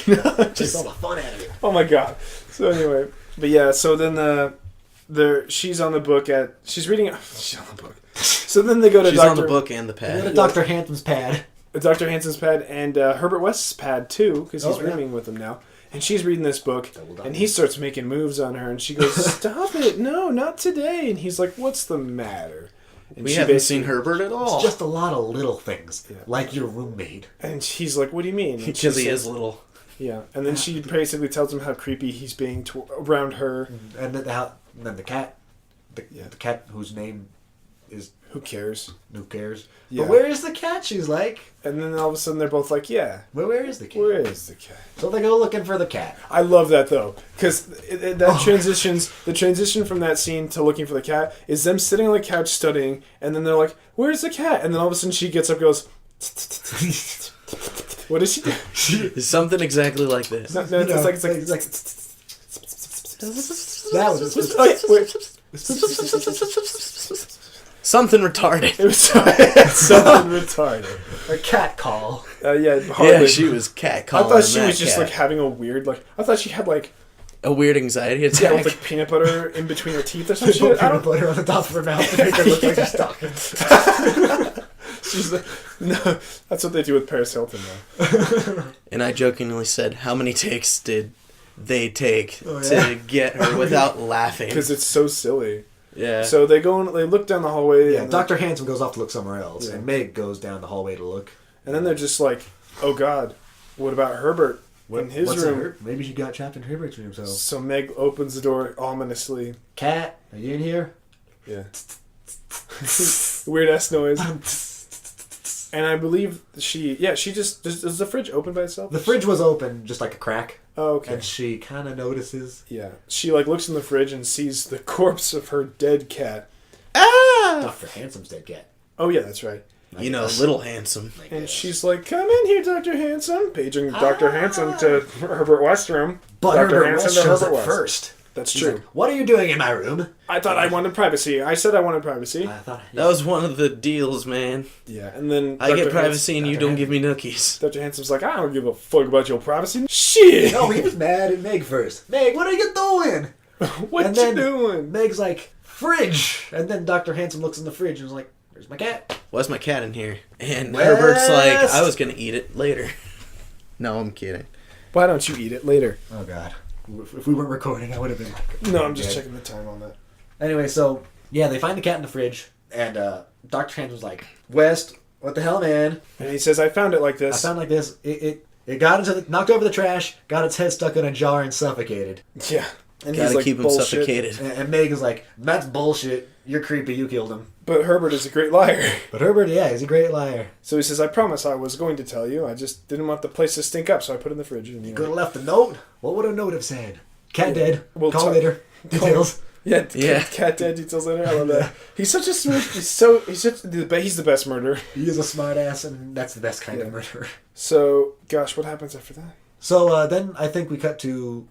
Just all the fun out of it. Oh my god. So anyway, but yeah, so then she's on the book she's reading she's on the book. So then they go to She's on the book and the pad. They go to Dr. Hansom's pad. Dr. Hanson's pad and Herbert West's pad too, because he's yeah. rooming with him now. And she's reading this book, and he starts making moves on her, and she goes, "Stop it! No, not today!" And he's like, "What's the matter?" And we haven't seen Herbert at all. It's just a lot of little things, like your roommate. And he's like, "What do you mean?" Because he is little. Yeah, and then she basically tells him how creepy he's being around her. And then the cat, the cat whose name is... Who cares? Who cares? Yeah. But where is the cat, she's like? And then all of a sudden they're both like, yeah. Where is the cat? Where is the cat? So they go looking for the cat. I love that though, because the transition from that scene to looking for the cat is them sitting on the couch studying, and then they're like, "Where's the cat?" And then all of a sudden she gets up, and goes, "What does she do?" Something exactly like this. No, it's like that was Something retarded. It was something retarded. a cat call. Yeah, Yeah, she was cat I calling. thought she was that just cat. like having a weird Oh, I thought she had like a weird anxiety attack. with like peanut butter in between her teeth or some Put shit. I peanut don't. butter on the top of her mouth to make her look like she's talking. She's like, no, that's what they do with Paris Hilton though. And I jokingly said, "How many takes did they take Oh, yeah. to get her without laughing?" Because it's so silly. Yeah. So they look down the hallway. Yeah, and Dr. Handsome goes off to look somewhere else, Yeah. and Meg goes down the hallway to look. And then they're just like, "Oh God, what about Herbert in his What's room?" that? Maybe she got trapped in Herbert's room. So Meg opens the door ominously. Cat, are you in here? Yeah. Weird ass noise. And I believe she just does the fridge open by itself? The fridge was open, just like a crack. Oh, okay. And she kind of notices. Yeah. She like looks in the fridge and sees the corpse of her dead cat. Dr. Handsome's dead cat. Oh yeah, that's right. You know, Little Handsome. And she's like, "Come in here, Dr. Handsome," paging Dr. Handsome to Herbert West's room. But Dr. Herbert Handsome West to shows Herbert up West. first. That's He's true. like, "What are you doing in my room?" I thought I wanted privacy. I said I wanted privacy. I thought That was one of the deals, man. Yeah, and then I get Dr. privacy and you Dr. don't give me nookies. Dr. Handsome's like, "I don't give a fuck about your privacy." Shit. No, he was mad at Meg first. Meg, what are you doing? What And you then doing? Meg's like, "Fridge." And then Dr. Handsome looks in the fridge and is like, "There's my cat." Why's my cat in here? And West. Herbert's like, "I was gonna eat it later." No, I'm kidding. Why don't you eat it later? Oh, God. If we weren't recording, I would have been like... No, I'm just checking the time on that. Anyway, so, yeah, they find the cat in the fridge, and Dr. Hansom's like, "West, what the hell, man?" And he says, "I found it like I this." found like this. It got knocked over the trash, got its head stuck in a jar, and suffocated. Yeah. And Gotta he's like, keep him "Bullshit." suffocated. And Meg is like, "That's bullshit. You're creepy. You killed him." But Herbert is a great liar. But Herbert, yeah, he's a great liar. So he says, "I promise I was going to tell you. I just didn't want the place to stink up, so I put it in the fridge." And, Could have left a note. What would a note have said? Cat dead. We'll Call talk- later. Details. Yeah, Yeah. cat dead details later. I love that. He's such a smooth. He's the best murderer. He is a smart ass, and that's the best kind Yeah. of murderer. So, gosh, what happens after that? So then I think we cut to,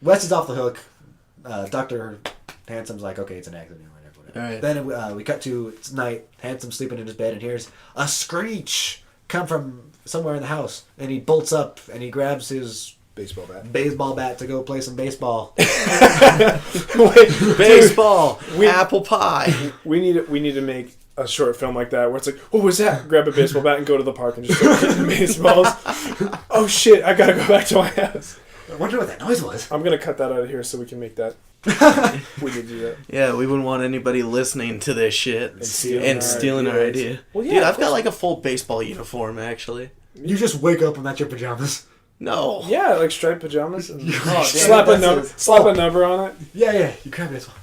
West is off the hook. Dr. Handsome's like, "Okay, it's an accident," or whatever. All right. Then we cut to it's night. Handsome sleeping in his bed and hears a screech come from somewhere in the house. And he bolts up and he grabs his baseball bat to go play some baseball. Baseball. Apple pie. We need to make a short film like that where it's like, what was that? Grab a baseball bat and go to the park and just start hitting baseballs. Oh shit! I gotta go back to my house. I wonder what that noise was. I'm gonna cut that out of here so we can make that. We need to do that. Yeah, we wouldn't want anybody listening to this shit and stealing our idea. Well, yeah, dude, I've got like a full baseball uniform actually. You just wake up and that's your pajamas. No. Yeah, like striped pajamas and slap a number on it. Yeah. You grab this one.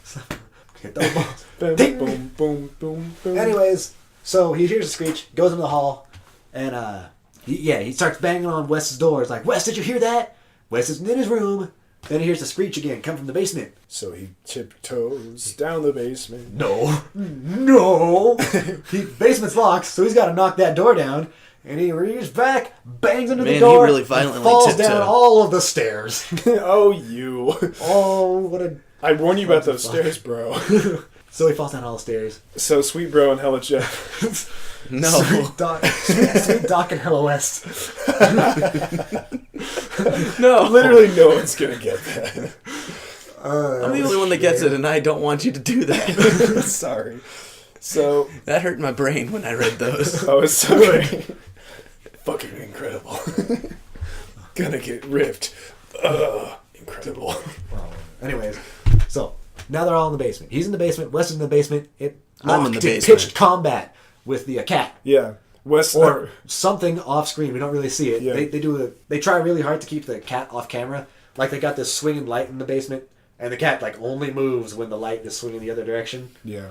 Hit those balls. Boom, boom, boom, boom. Anyways, so he hears a screech, goes into the hall, and he starts banging on Wes's door. It's like, Wes, did you hear that? Wes isn't in his room. Then he hears the screech again, come from the basement. So he tiptoes down the basement. No. Basement's locked, so he's got to knock that door down. And he reaches back, bangs into the door, he really violently falls tiptoed down all of the stairs. Oh, you. Oh, what a... I warned you about those stairs, bro. So he falls down all the stairs. So Sweet Bro and Hella Jeff. No. Sweet Doc and Hello West. No. Literally no one's going to get that. I'm the only one that gets it, and I don't want you to do that. Sorry. So that hurt my brain when I read those. Oh, it's so great. Fucking incredible. Gonna get ripped. Incredible. Anyways, so now they're all in the basement. He's in the basement. Wes is in the basement. I'm in the basement. Pitched combat with the cat. Yeah. Wes or something off screen. We don't really see it. Yeah. They try really hard to keep the cat off camera. Like they got this swinging light in the basement, and the cat like only moves when the light is swinging the other direction. Yeah.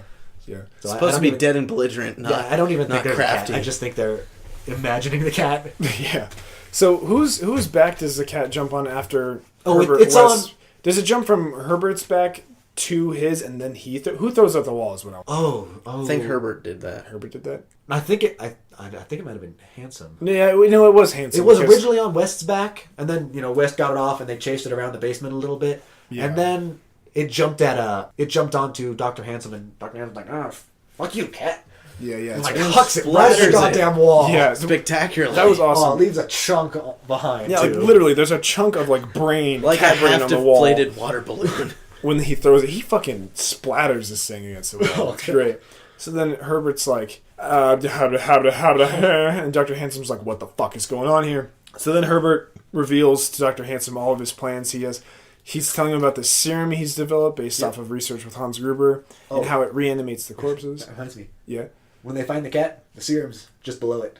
Yeah. So it's supposed to be dead and belligerent, not I don't even think they're crafty. The cat. I just think they're imagining the cat. Yeah. So whose back does the cat jump on after Herbert it's Wes? on... Does it jump from Herbert's back to his and then who throws up the walls? I think Herbert did that. Herbert did that? I think it might have been Handsome. Yeah, we know it was Handsome. It was originally on West's back, and then West got it off, and they chased it around the basement a little bit, and then it jumped onto Dr. Handsome, and Dr. Handsome's like, "Ah, fuck you, cat." Yeah. And like hucks it right at the goddamn wall. Yeah, spectacular. That was awesome. Oh, it leaves a chunk behind. Yeah, too. like literally, there's a chunk of like brain, like cat a brain on the wall. half-deflated water balloon. When he throws it, he fucking splatters this thing against the wall. It's great. So then Herbert's like, and Dr. Handsome's like, what the fuck is going on here? So then Herbert reveals to Dr. Handsome all of his plans he has. He's telling him about the serum he's developed based off of research with Hans Gruber and how it reanimates the corpses. That reminds me. Yeah. When they find the cat, the serum's just below it.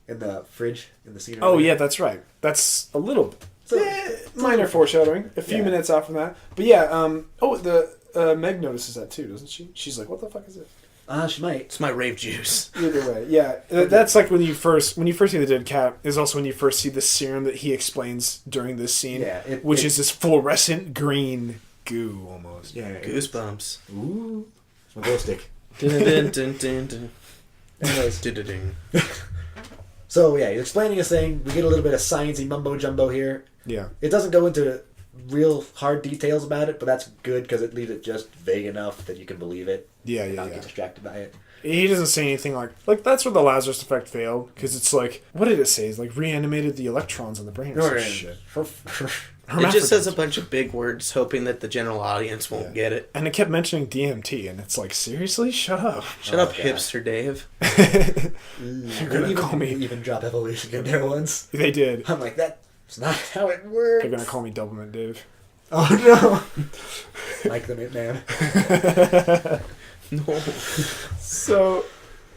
In the fridge, in the scenery. Oh, yeah, that's right. That's a little minor foreshadowing. A few minutes off from that. But yeah, Meg notices that too, doesn't she? She's like, what the fuck is it? She might. It's my rave juice. Either way, yeah. That's like when you first see the dead cat is also when you first see the serum that he explains during this scene, which is this fluorescent green goo almost. Yeah, goosebumps. Ooh, it's my glow stick. Anyways. So yeah, he's explaining his thing. We get a little bit of sciencey mumbo jumbo here. Yeah. It doesn't go into real hard details about it, but that's good because it leaves it just vague enough that you can believe it. Yeah, and not get distracted by it. He doesn't say anything like that's where the Lazarus effect failed because it's like, what did it say? It's like reanimated the electrons in the brain or some shit. It just says a bunch of big words hoping that the general audience won't get it. And it kept mentioning DMT, and it's like, seriously? Shut up. Shut up, hipster Dave. You're going to call me... even drop evolution in there once. They did. I'm like, that's not how it works. They're going to call me Doublemint Dave. Oh, no. Like the Mint-Man. No. So...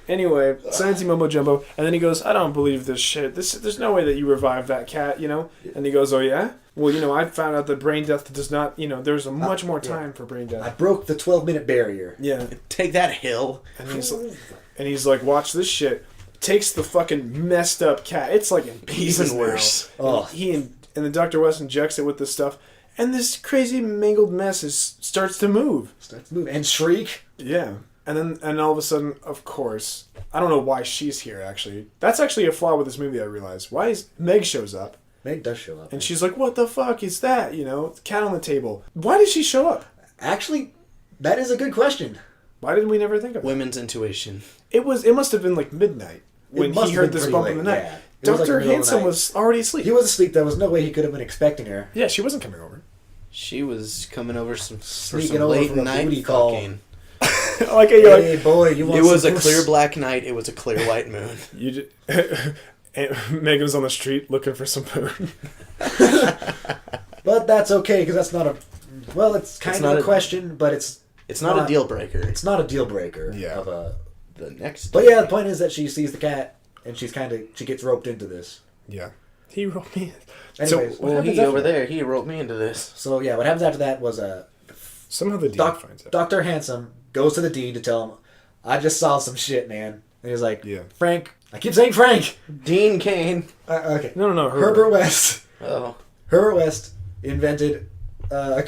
Anyway, sciencey mumbo jumbo, and then he goes, I don't believe this shit. There's no way that you revived that cat, And he goes, oh yeah? Well, I found out that brain death does not, there's much more time for brain death. I broke the 12-minute barrier. Yeah. Take that, Hill. And he's like, watch this shit. Takes the fucking messed up cat. It's like in pieces even worse. Oh. And then Dr. West injects it with this stuff, and this crazy mangled mess starts to move. And shriek. Yeah. And all of a sudden, of course, I don't know why she's here, actually. That's actually a flaw with this movie, I realized. Meg shows up. Meg does show up. And she's like, what the fuck is that? The cat on the table. Why did she show up? Actually, that is a good question. Why didn't we never think of it? Women's intuition. It must have been like midnight when he heard this bump in the night. Yeah. Dr. Handsome was already asleep. He was asleep. There was no way he could have been expecting her. Yeah, she wasn't coming over. She was coming over for Sneaking some over late for a night booty call. fucking. Like, hey, boy, you want It was a some clear black night. It was a clear white moon. You Megan was on the street looking for some food. But that's okay, because that's not a... Well, it's kind of a question, but it's not a deal breaker. It's not a deal breaker. Yeah. The next... But yeah, the point is that she sees the cat, and she gets roped into this. Yeah. He roped me in. Anyways, so, he over there, he roped me into this. So yeah, what happens after that was somehow the dean finds out. Dr. Handsome goes to the dean to tell him, I just saw some shit, man. And he's like, Frank, I keep saying Frank! Dean Kane. Okay. No, Herbert West. Oh. Herbert West invented a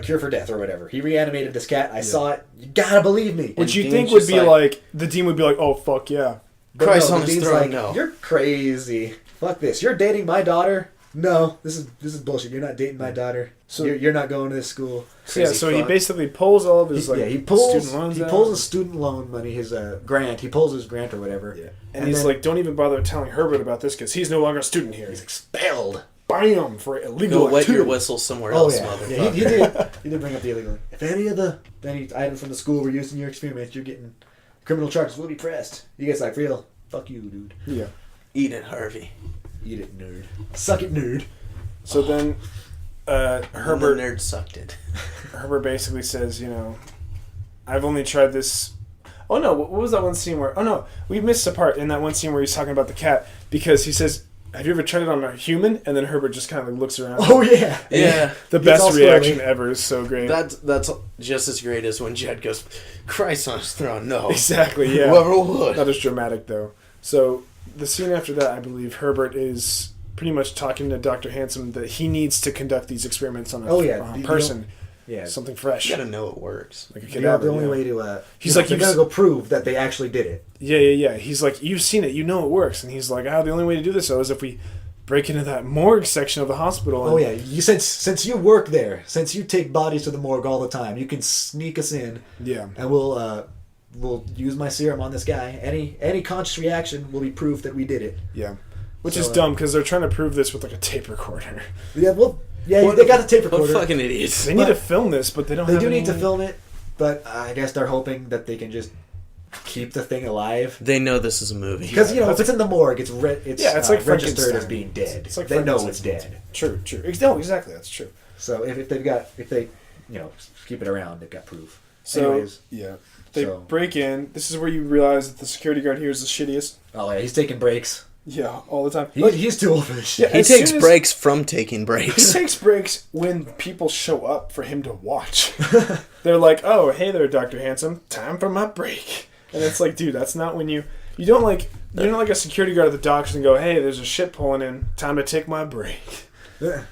cure for death or whatever. He reanimated this cat. I saw it. You gotta believe me. Which you think would be like, the dean would be like, oh, fuck yeah. But Christ no, on the his dean's throne, like, no. You're crazy. Fuck this. You're dating my daughter? No, this is bullshit. You're not dating my daughter. So you're not going to this school. So he basically pulls all of his he pulls student loans he out. pulls his student loan money, his grant. He pulls his grant or whatever. Yeah. And he's like, don't even bother telling Herbert about this because he's no longer a student here. He's expelled. Bam! For illegal Go wet your activity. whistle somewhere else, motherfucker. Yeah, he did bring up the illegal. If any items from the school were used in your experiment, you're getting criminal charges will be pressed. You guys like real? Fuck you, dude. Yeah. Eat it, Harvey. Eat it, nerd. Suck it, nerd. So then, Herbert... The nerd sucked it. Herbert basically says, I've only tried this... Oh, no, what was that one scene where... Oh, no, we missed a part in that one scene where he's talking about the cat, because he says, have you ever tried it on a human? And then Herbert just kind of like looks around. Oh, yeah. Yeah. The best reaction ever is so great. That's just as great as when Jed goes, Christ on his throne, no. Exactly, yeah. Whoever would. Not as dramatic, though. So, the scene after that, I believe, Herbert is pretty much talking to Dr. Handsome that he needs to conduct these experiments on a person. Yeah. Something fresh. You gotta know it works. Like a cadaver, the only way to... he's like, you gotta go prove that they actually did it. Yeah. He's like, you've seen it, you know it works. And he's like, the only way to do this, though, is if we break into that morgue section of the hospital. Oh, yeah. Since you work there, since you take bodies to the morgue all the time, you can sneak us in. Yeah. And we'll use my serum on this guy. Any conscious reaction will be proof that we did it. Yeah. Which is dumb, because they're trying to prove this with, like, a tape recorder. Yeah, they got the tape recorder. What fucking idiots. They need to film this, but they don't They have do any... need to film it, but I guess they're hoping that they can just keep the thing alive. They know this is a movie. Because, if it's in the morgue, it's like Frankenstein. registered as being dead. It's like they know it's dead. True. No, exactly, that's true. So if they keep it around, they've got proof. So, anyways, they break in. This is where you realize that the security guard here is the shittiest. Oh, yeah, he's taking breaks. Yeah, all the time. He's too old for this shit. Yeah, he takes breaks from taking breaks. He takes breaks when people show up for him to watch. They're like, oh, hey there, Dr. Handsome. Time for my break. And it's like, dude, that's not when you're not like a security guard at the docks and go, hey, there's a shit pulling in. Time to take my break.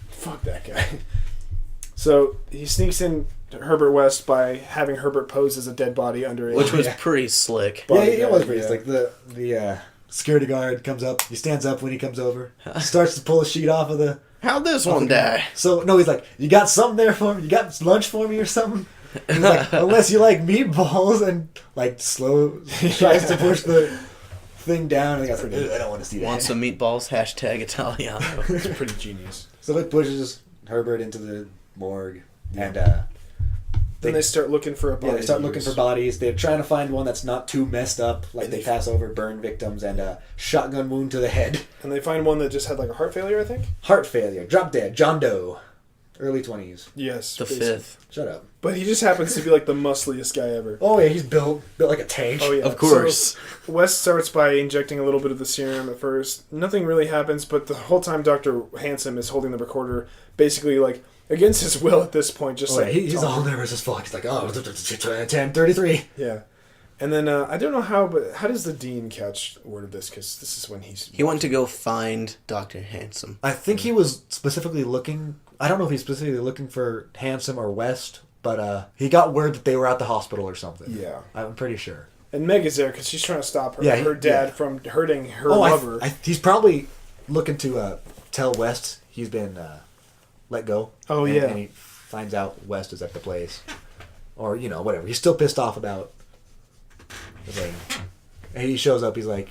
Fuck that guy. So he sneaks in Herbert West by having Herbert pose as a dead body under it. Which was pretty slick. Yeah, it was pretty slick. The security guard comes up. He stands up when he comes over. Starts to pull a sheet off of the... How'd this one die? So, no, he's like, you got something there for me? You got lunch for me or something? He's like, unless you like meatballs, and like slow tries to push the thing down. And I don't want to see that. Want some meatballs? Hashtag Italiano. It's pretty genius. So it pushes Herbert into the morgue, and then they start looking for a body. Yeah, they start looking for bodies. They're trying to find one that's not too messed up. Like they pass over burn victims and a shotgun wound to the head. And they find one that just had like a heart failure, I think. Heart failure, drop dead, John Doe, early 20s. Yes, the fifth. Shut up. But he just happens to be like the muscliest guy ever. Oh yeah, he's built like a tank. Oh yeah, of course. So West starts by injecting a little bit of the serum at first. Nothing really happens, but the whole time Dr. Handsome is holding the recorder, basically like against his will at this point. Just he's all nervous as fuck. He's like, 10:33. Yeah. And then, I don't know how, but how does the dean catch word of this? Because this is when he went to go find Dr. Handsome. I think he was specifically looking... I don't know if he's specifically looking for Handsome or West, but he got word that they were at the hospital or something. Yeah. I'm pretty sure. And Meg is there because she's trying to stop her dad from hurting her lover. He's probably looking to tell West he's been let go. Oh, yeah. And he finds out West is at the place. Or, whatever. He's still pissed off about And he shows up. He's like,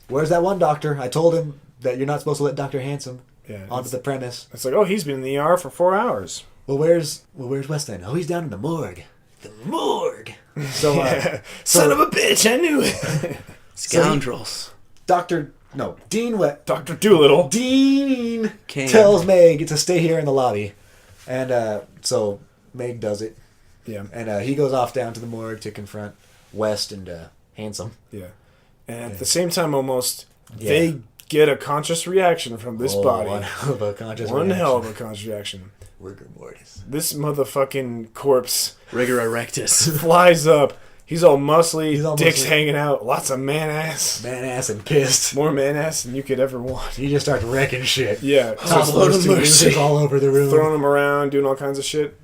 "Where's that one doctor? I told him that you're not supposed to let Dr. Handsome onto the premise." It's like, oh, he's been in the ER for 4 hours. Well, where's Weston? Oh, he's down in the morgue. The morgue. So, son of a bitch, I knew it. Scoundrels. Dean Dr. Doolittle. Dean tells Meg to stay here in the lobby. And so Meg does it. Yeah. And he goes off down to the morgue to confront West and Handsome. Yeah. And at the same time, almost, they get a conscious reaction from this body. One hell of a conscious reaction. Rigor mortis. This motherfucking corpse. Rigor erectus. Flies up. He's all muscly. Dick's hanging out. Lots of man ass. Man ass and pissed. More man ass than you could ever want. He just starts wrecking shit. Yeah. All over the room. Throwing them around, doing all kinds of shit.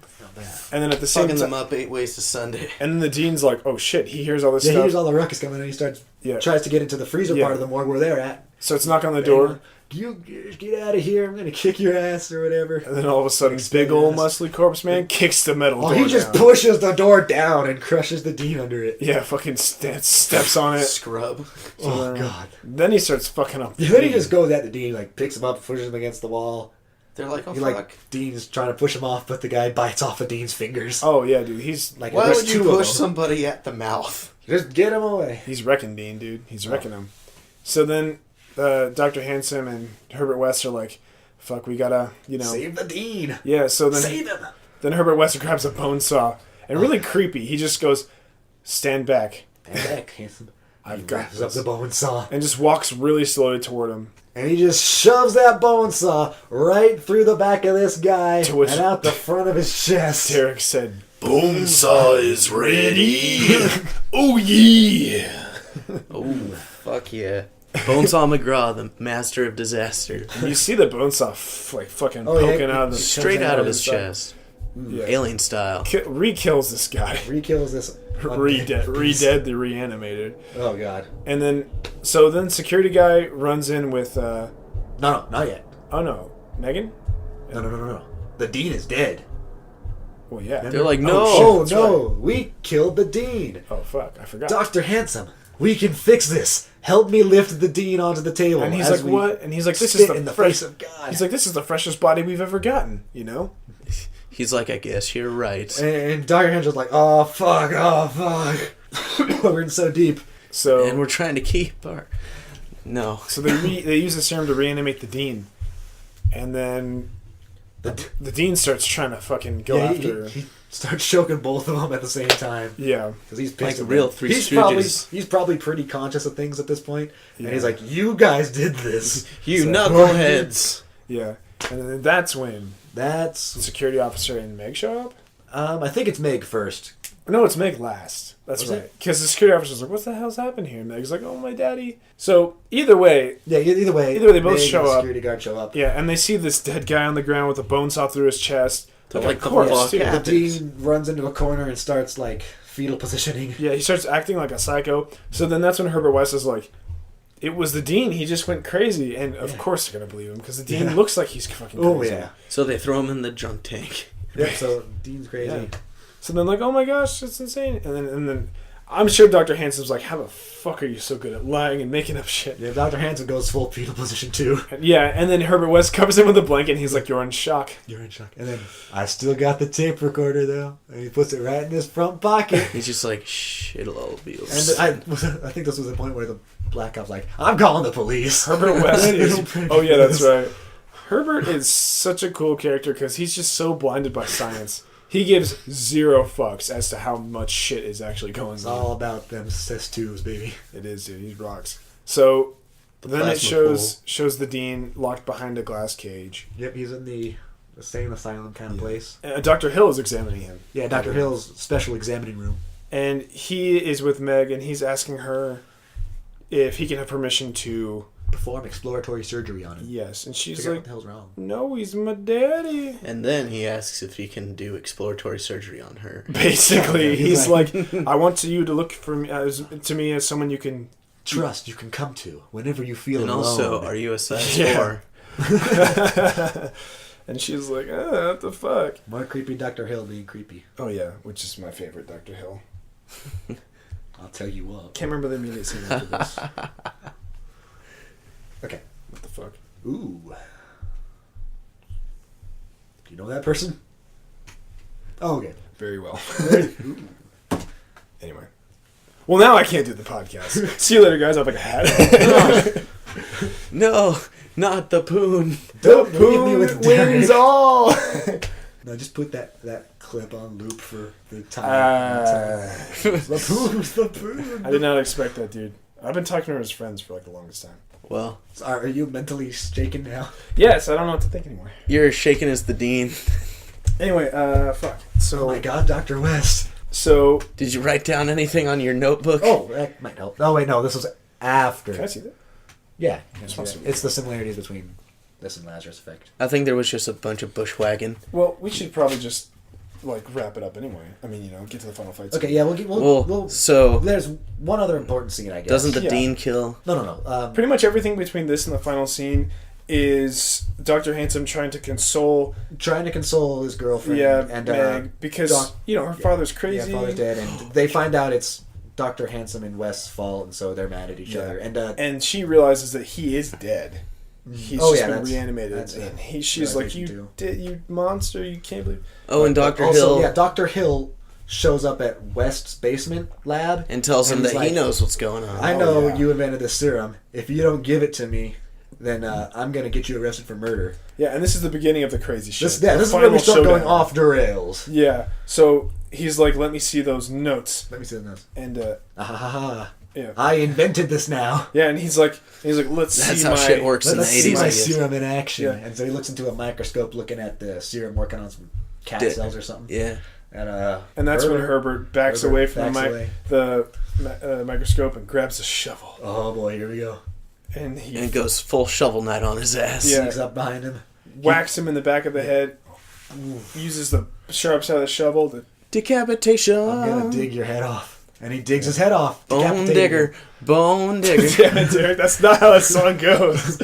And then at the same time, fucking them up 8 ways to Sunday. And then the dean's like, "Oh shit!" He hears all this stuff. He hears all the ruckus coming, and he tries to get into the freezer part of the morgue where they're at. Starts knocking on the door. You get out of here! I'm gonna kick your ass or whatever. And then all of a sudden, big old muscly corpse man kicks the metal door. He just pushes the door down and crushes the dean under it. Yeah, fucking steps on it. Scrub. Oh god! Then he starts fucking up. Then he just goes at the dean, like picks him up, pushes him against the wall. They're like, oh fuck. Dean's trying to push him off, but the guy bites off of Dean's fingers. Oh yeah, dude. He's like, why would you push somebody at the mouth? Just get him away. He's wrecking Dean, dude. He's wrecking him. So then, Dr. Handsome and Herbert West are like, "Fuck, we gotta, save the dean." Yeah. So then, save him. Then Herbert West grabs a bone saw and really creepy. He just goes, "Stand back." Stand back, Handsome. I've got up the bone saw and just walks really slowly toward him. And he just shoves that bone saw right through the back of this guy and out the front of his chest. Derek said, "Bone saw is ready." Oh yeah. Oh fuck yeah. Bonesaw McGraw, the master of disaster. You see the bone saw fucking poking out of the straight out of his chest. Yeah. Alien style. Re-kills this guy. Re-kills this. Re-dead the Re-Animator. Oh god. And then security guy runs in with No, not yet. Oh no. Megan? No. The dean is dead. Well, yeah. They're like, no. Oh no, right. We killed the dean. Oh fuck, I forgot. Dr. Handsome, we can fix this. Help me lift the dean onto the table. And he's like, what? And he's like, this is the face of God. He's like, this is the freshest body we've ever gotten, He's like, I guess you're right. And Dr. Hansen's like, oh fuck. We're in so deep. And we're trying to keep our... No. So they use the serum to reanimate the dean. And then the dean starts trying to fucking go after... He starts choking both of them at the same time. Yeah. Because he's pissed. Like a real Three Stooges. He's probably pretty conscious of things at this point. Yeah. And he's like, you guys did this. You knuckleheads. Yeah. And then that's when... That's... The security officer and Meg show up? I think it's Meg first. No, it's Meg last. That's right. Because the security officer's like, what the hell's happened here? And Meg's like, oh, my daddy. So, either way... Yeah, either way, they both Meg show and the up. security guard show up. Yeah, and they see this dead guy on the ground with a bone saw through his chest. Like, of course, the dean runs into a corner and starts, fetal positioning. Yeah, he starts acting like a psycho. So then that's when Herbert West is like, it was the dean. He just went crazy. And of course they're going to believe him because the dean looks like he's fucking crazy. Oh, yeah. So they throw him in the junk tank. Yeah, so Dean's crazy. Yeah. So then oh my gosh, it's insane. And then I'm sure Dr. Hanson's like, how the fuck are you so good at lying and making up shit? Yeah, Dr. Hanson goes full fetal position too. And then Herbert West covers him with a blanket and he's like, you're in shock. You're in shock. And then, I still got the tape recorder though. And he puts it right in his front pocket. He's just like, shh, it'll all be over. And I think this was the point where the black cop's like, I'm calling the police. Herbert West is... Oh yeah, that's right. Herbert is such a cool character because he's just so blinded by science. He gives zero fucks as to how much shit is actually going on. It's all about them test tubes, baby. It is, dude. He rocks. So then it shows the dean locked behind a glass cage. Yep, he's in the insane asylum kind of place. Dr. Hill is examining him. Yeah, Dr. Hill's special examining room. And he is with Meg, and he's asking her if he can have permission to perform exploratory surgery on him. Yes, and she's like, like, what the hell's wrong? No, he's my daddy. And then he asks if he can do exploratory surgery on her. Basically, he's like, I want you to look for me to me as someone you can trust, you can come to whenever you feel alone. And also, are you a size 4? And she's like, what the fuck? More creepy Dr. Hill being creepy. Oh yeah, which is my favorite Dr. Hill. I'll tell you what. Can't remember the immediate scene after this. Okay. What the fuck? Ooh. Do you know that person? Oh, okay. Very well. Anyway. Well, now I can't do the podcast. See you later, guys. I have like a hat. No, not the poon. The leave me poon with wins Derek. all. No, just put that clip on loop for the time. The poon. I did not expect that, dude. I've been talking to her as friends for like the longest time. Well, So are you mentally shaken now? Yes, I don't know what to think anymore. you're as shaken as the dean. Anyway, fuck. So, Oh my god, Dr. West. So, Did you write down anything on your notebook? Oh, that might help. Oh, wait, no, this was after. can I see that? Yeah. supposed to be- It's the similarities between this and Lazarus Effect. I think there was just a bunch of bushwhacking. Well, we should probably just like wrap it up anyway. I mean, get to the final fight. Okay, yeah, we'll So there's one other important scene, I guess. doesn't the Yeah. dean kill? No. Pretty much everything between this and the final scene is Dr. Handsome trying to console his girlfriend. And Meg because her father's crazy. Yeah, father's dead, and they find out it's Dr. Handsome and West's fault, and so they're mad at each other. And she realizes that he is dead. He's Oh, just yeah, been that's- reanimated, that's and what she's I like, think "You too. you monster! You can't believe." Oh, and Dr. Also, Hill yeah, Dr. Hill shows up at West's basement lab and tells him and that he's he like, knows what's going on. I know yeah. you invented this serum. If you don't give it to me, then I'm gonna get you arrested for murder. Yeah, and this is the beginning of the crazy shit. This is where we start going off the rails. Yeah, so he's like, "Let me see those notes," Let me see the notes. and yeah, I invented this now. yeah, and he's like, "Let's That's see how my shit works in the Let's see 80s, I my guess. serum in action. Yeah. And so he looks into a microscope looking at the serum working on some cat cells or something. Yeah. And that's when Herbert backs away from the microscope and grabs a shovel. Oh boy, here we go. And he And goes full shovel knight on his ass. Yeah. Sneaks up behind him. whacks him in the back of the head, uses the sharp side of the shovel to... Decapitation. I'm gonna dig your head off. And he digs his head off. Bone decapitating digger. him. Bone digger. Damn it, Derek, that's not how that song goes.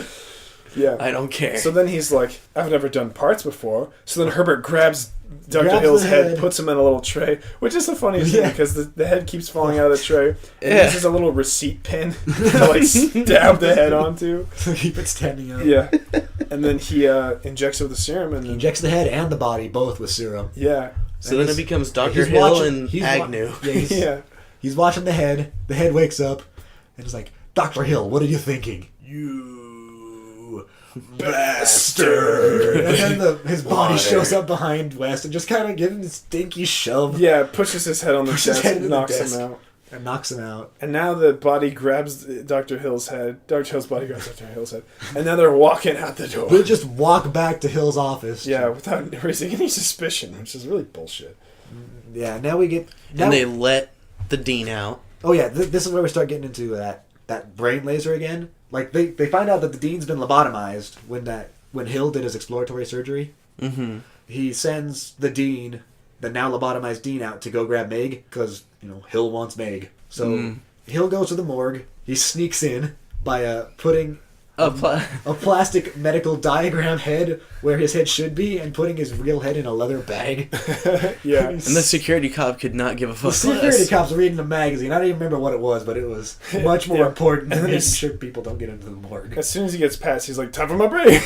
Yeah. I don't care. So then he's like, I've never done parts before. So then Herbert grabs Dr. Grabs Hill's the head, head. puts him in a little tray, which is the funniest thing Yeah. because the head keeps falling out of the tray. And Yeah. he uses a little receipt pin to like stab the head onto. So keep it standing up. Yeah. And then he injects it with the serum and He then, injects the head and the body both with serum. yeah. So then it becomes Dr. He's Hill watching- and he's wa- Agnew. Yeah, he's, Yeah. he's watching the head. The head wakes up and is like, Dr. Hill, what are you thinking? You bastard! And then his body shows up behind West and just kind of gives him this stinky shove Yeah, pushes his head on the Pushes his desk head and into the knocks desk. him out. and knocks him out. And now the body grabs Dr. Hill's head. Dr. Hill's body grabs Dr. Hill's head. And now they're walking out the door. They just walk back to Hill's office. Yeah, without raising any suspicion, which is really bullshit. Yeah, now we get... Now, And they let the dean out. oh yeah, this is where we start getting into that brain laser again. Like, they find out that the dean's been lobotomized when Hill did his exploratory surgery. Mm-hmm. He sends the dean, the now lobotomized dean, out to go grab Meg because Hill wants Meg. So Hill goes to the morgue. He sneaks in by putting a plastic medical diagram head where his head should be and putting his real head in a leather bag. Yeah. And the security cop could not give a The fuck security less. cop's reading a magazine. I don't even remember what it was, but it was much more Yeah. important than And then making it's- sure people don't get into the morgue. As soon as he gets past, he's like, time for my break.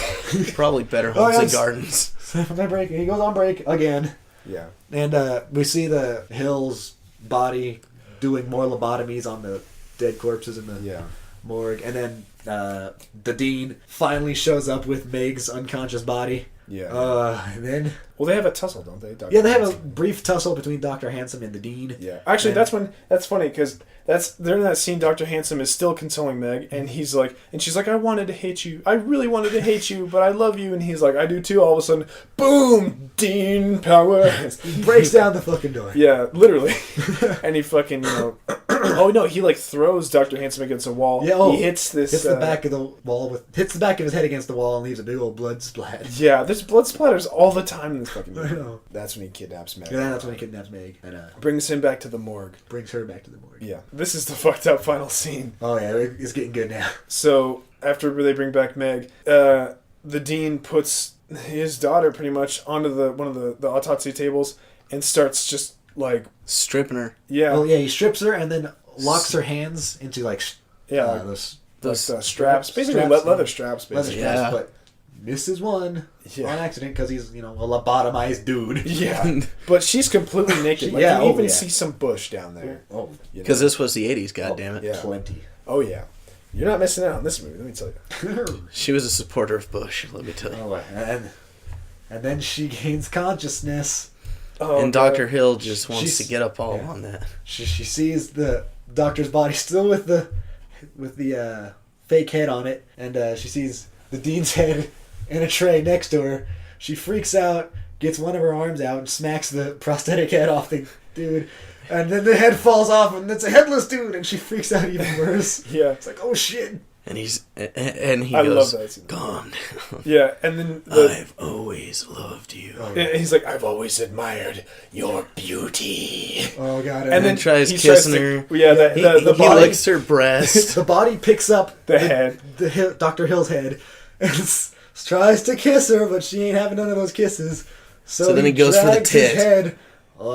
Probably better Oh, homes and yes. gardens. My break. He goes on break again. Yeah. And we see the Hill's body doing more lobotomies on the dead corpses in the Yeah. morgue. And then the dean finally shows up with Meg's unconscious body. Yeah. And then... Well, they have a tussle, don't they? Dr. Yeah, they have a Hanson? brief tussle between Dr. Handsome and the dean. Yeah. Actually, And- that's funny because during that scene, Dr. Handsome is still consoling Meg, and he's like, and she's like, I wanted to hate you. I really wanted to hate you, but I love you. And he's like, I do too. All of a sudden, boom, Dean power. He breaks down the fucking door. Yeah, literally. And he fucking, oh no, he like throws Dr. Handsome against a wall. Yeah, oh, he hits this. Hits the back of the wall hits the back of his head against the wall and leaves a big old blood splat. Yeah, there's blood splatters all the time in this fucking movie. I know. That's when he kidnaps Meg. Yeah, that's when he kidnaps Meg and Brings him back to the morgue. brings her back to the morgue. Yeah. This is the fucked up final scene. Oh yeah, it's getting good now. So, after they bring back Meg, the dean puts his daughter pretty much onto one of the autopsy tables and starts just like... Stripping her. Yeah. Well, yeah, he strips her and then locks her hands into like those straps, straps, basically leather straps, basically. Leather straps, but misses one on accident because he's a lobotomized dude. Yeah, but she's completely naked. Like, you even see some bush down there. Oh, because this was the 80s. God damn it! Yeah. Plenty. Oh yeah, you're not missing out on this movie. Let me tell you. She was a supporter of Bush. Let me tell you. Oh, and then she gains consciousness. Oh, and Dr. Hill just wants to get up all on that. She sees the doctor's body still with the fake head on it, and she sees the dean's head in a tray next to her. She freaks out, gets one of her arms out, and smacks the prosthetic head off the dude. And then the head falls off, and it's a headless dude, and she freaks out even worse. Yeah. It's like, oh shit. And he I goes, love that. calm down. Yeah, and then I've always loved you. And he's like, I've always admired your beauty. Oh god. And then tries kissing her. Yeah, the he body licks her breast. The body picks up the head, Dr. Hill's head, and tries to kiss her, but she ain't having none of those kisses. So then he goes for the tit. His head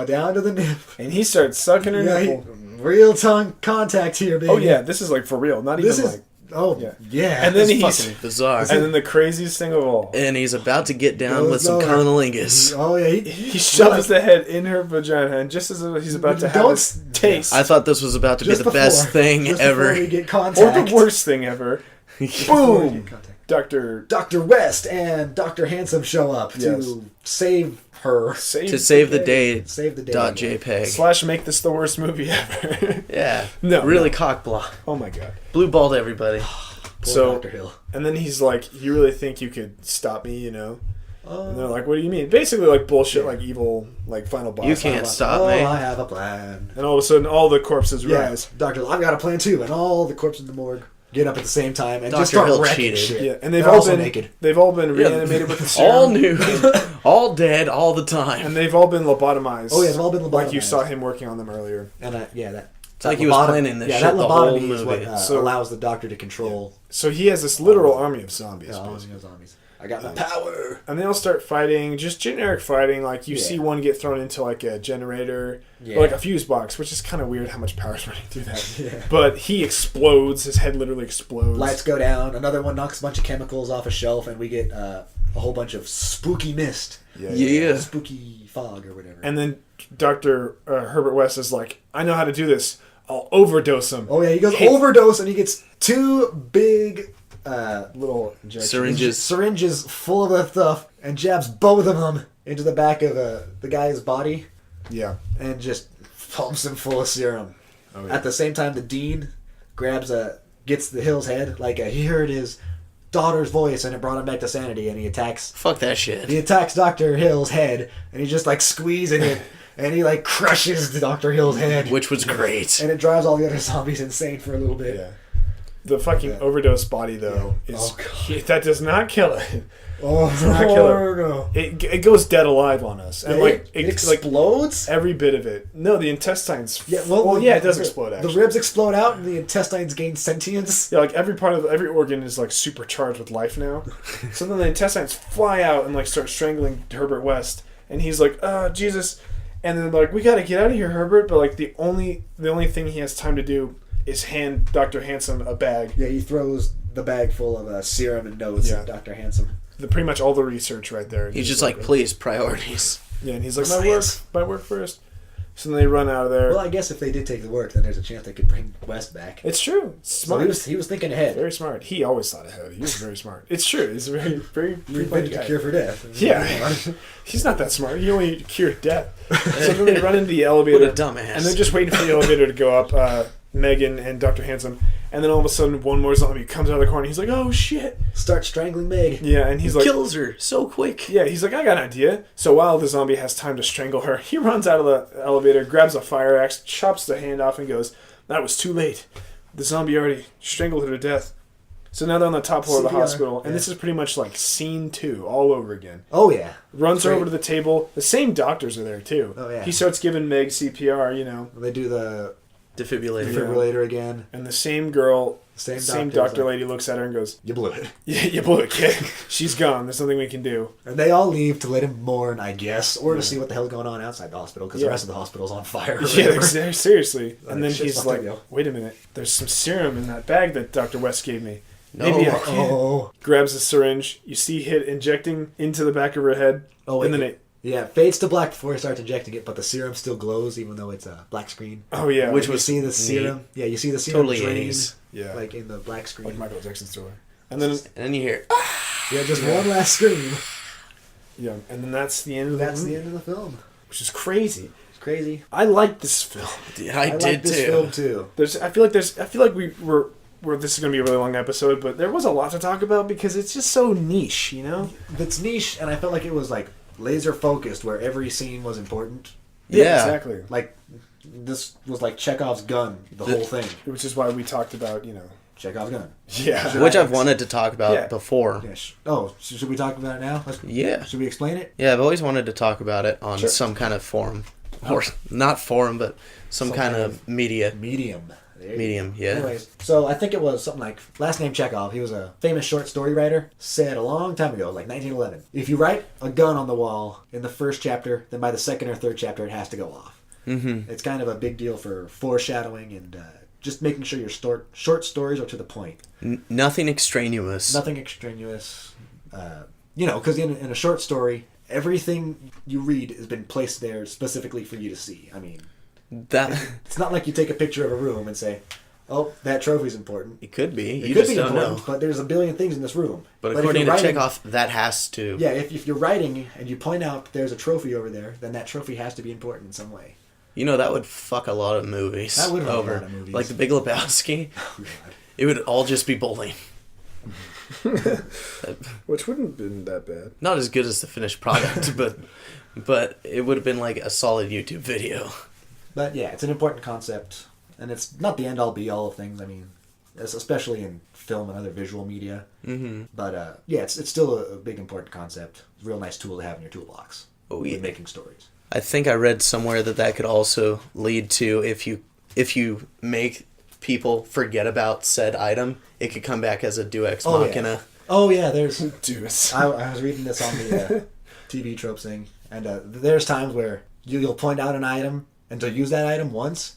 down to the nip, and he starts sucking her nipple. Real tongue contact here, baby. Oh yeah, this is like for real, not even like. Oh yeah. And then he's fucking bizarre. And then the craziest thing of all. And he's about to get down with some cunnilingus. Oh yeah, he shoves the head in her vagina, and just as he's about to have his taste. I thought this was about to be the best thing ever, we get contact. Or the worst thing ever. Boom. Dr. West and Dr. Handsome show up to save her. Save the day. Save the day. .jpg. / make this the worst movie ever. Yeah. No. Cock block. Oh my god. Blue balled everybody. So, Dr. Hill. And then he's like, you really think you could stop me, And they're like, what do you mean? Basically like bullshit, like evil, like final boss. You can't stop me. I have a plan. And all of a sudden all the corpses rise. Dr. Hill, I've got a plan too. And all the corpses in the morgue get up at the same time and Dr. just start Hill wrecking cheated. shit. Yeah, and they've all been naked. They've all been reanimated with the serum. All new, all dead, all the time. And they've all been lobotomized. Oh yeah, they've all been lobotomized. Like you saw him working on them earlier. And it's like he was planning this shit that the whole lobotomy is movie. what allows the doctor to control. Yeah. So he has this literal army of zombies. Zombies. I got the power. And they all start fighting, just generic fighting. Like you see one get thrown into like a generator, or like a fuse box, which is kind of weird how much power is running through that. Yeah. But he explodes. His head literally explodes. Lights go down. Another one knocks a bunch of chemicals off a shelf, and we get a whole bunch of spooky mist. Yeah. Spooky fog or whatever. And then Dr. Herbert West is like, I know how to do this. I'll overdose him. Oh yeah, he goes overdose, and he gets 2 big little syringes full of that stuff, and jabs both of them into the back of the guy's body. Yeah, and just pumps him full of serum. Oh, yeah. At the same time, the dean gets the Hill's head. Like he heard his daughter's voice, and it brought him back to sanity. And he attacks. Fuck that shit. He attacks Dr. Hill's head, and he just like squeezing it. And he like crushes Dr. Hill's head, which was great. And it drives all the other zombies insane for a little bit. Yeah. The fucking overdose body though is that does not kill it. Oh, does not kill it. No. It goes dead alive on us, and like it explodes. Like, every bit of it. No, the intestines. Yeah, it does explode. Actually, the ribs explode out, and the intestines gain sentience. Yeah, like every organ is like supercharged with life now. So then the intestines fly out and like start strangling Herbert West, and he's like, "Oh Jesus." And then like, we gotta get out of here, Herbert. But like the only thing he has time to do is hand Dr. Handsome a bag. Yeah, he throws the bag full of serum and notes at Dr. Handsome. Pretty much all the research right there. He's just like, please, priorities. Yeah, and he's like, my work first. So then they run out of there. Well, I guess if they did take the work, then there's a chance they could bring West back. It's true. Smart. So he was thinking ahead. Very smart. He always thought ahead. He was very smart. It's true. He's a very invented the cure for death. Yeah. He's not that smart. He only cured death. So then they run into the elevator. What a dumbass. And they're just waiting for the elevator to go up, Megan and Dr. Handsome. And then all of a sudden, one more zombie comes out of the corner. He's like, oh, shit. Starts strangling Meg. Yeah, and he's like... kills her so quick. Yeah, he's like, I got an idea. So while the zombie has time to strangle her, he runs out of the elevator, grabs a fire axe, chops the hand off, and goes, that was too late. The zombie already strangled her to death. So now they're on the top floor of the hospital, and this is pretty much like scene 2 all over again. Oh, yeah. Runs her over to the table. The same doctors are there, too. Oh, yeah. He starts giving Meg CPR, They do the... Defibrillator. Defibrillator again. And the same girl Same doctor lady looks at her and goes, "You blew it. Yeah, you blew it, kid. She's gone. There's nothing we can do." And they all leave to let him mourn, I guess, or to see what the hell's going on outside the hospital, because the rest of the hospital's on fire. Yeah, seriously. And then shit's he's fucked like, up, yo. "Wait a minute. There's some serum in that bag that Dr. West gave me. No. Maybe I can." Oh. Grabs a syringe. You see Hit injecting into the back of her head. Oh, wait. And then it... Yeah, it fades to black before he starts injecting it, but the serum still glows even though it's a black screen. Oh, yeah. Which You was see the serum. neat. Yeah, you see the serum Totally drain, 80s. Yeah. like in the black screen. Like Michael Jackson's Thriller. And then... And then you hear, Yeah, just one last scream. Yeah, and then that's the end of the That's movie. the end of the film. Which is crazy. It's crazy. I like this film. I like did this too. film too. I feel like this is going to be a really long episode, but there was a lot to talk about because it's just so niche, you know? It's niche, and I felt like it was like laser focused, where every scene was important. Yeah. Exactly. Like this was like Chekhov's gun, the whole thing. Which is why we talked about, Chekhov's gun. Yeah. Which I've wanted to talk about Yeah. before. Yeah. Should we talk about it now? Yeah. Should we explain it? Yeah, I've always wanted to talk about it on Sure. some kind of forum. Or not forum, but some kind of media. Medium. There you Medium, go. yeah. Anyways, so I think it was something like last name Chekhov. He was a famous short story writer. Said a long time ago, like 1911, if you write a gun on the wall in the first chapter, then by the second or third chapter it has to go off. Mm-hmm. It's kind of a big deal for foreshadowing and just making sure your short stories are to the point. Nothing extraneous. Nothing extraneous. Because in a short story, everything you read has been placed there specifically for you to see. I mean, That it's not like you take a picture of a room and say, "Oh, that trophy's important." it could be. It You could just be don't important, know. but there's a billion things in this room. But if according to you're writing- Chekhov, that has to. yeah, if you're writing and you point out there's a trophy over there, then that trophy has to be important in some way. That would fuck a lot of movies. That would fuck a over. lot of movies. Like The Big Lebowski. It would all just be bowling. Which wouldn't have been that bad. Not as good as the finished product, but it would have been like a solid YouTube video. But yeah, it's an important concept, and it's not the end-all be-all of things. I mean, especially in film and other visual media. Mm-hmm. But yeah, it's still a big important concept. It's a real nice tool to have in your toolbox. Oh, when yeah. making stories. I think I read somewhere that could also lead to if you make people forget about said item, it could come back as a Deus Ex Oh, yeah. Machina. Oh yeah, there's. Deuce. I was reading this on the TV tropes thing, and there's times where you'll point out an item and to use that item once,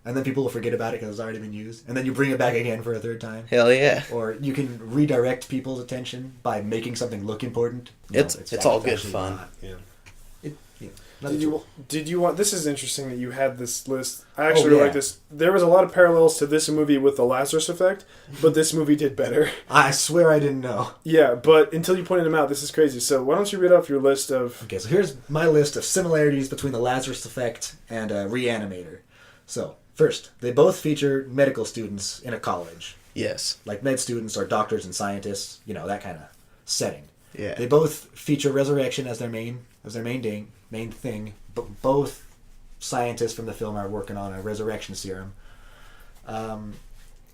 and then people will forget about it because it's already been used, and then you bring it back again for a third time. Hell yeah. Or you can redirect people's attention by making something look important. No, It's all good actually fun. not. Yeah. Another Did you want? This is interesting that you had this list. I actually Oh, really yeah. like this. There was a lot of parallels to this movie with the Lazarus Effect, but this movie did better. I swear I didn't know. Yeah, but until you pointed them out, this is crazy. So why don't you read off your list of? Okay, so here's my list of similarities between the Lazarus Effect and Re-Animator. So, first, they both feature medical students in a college. Yes. Like med students or doctors and scientists, that kind of setting. Yeah. They both feature resurrection as their main thing, but both scientists from the film are working on a resurrection serum.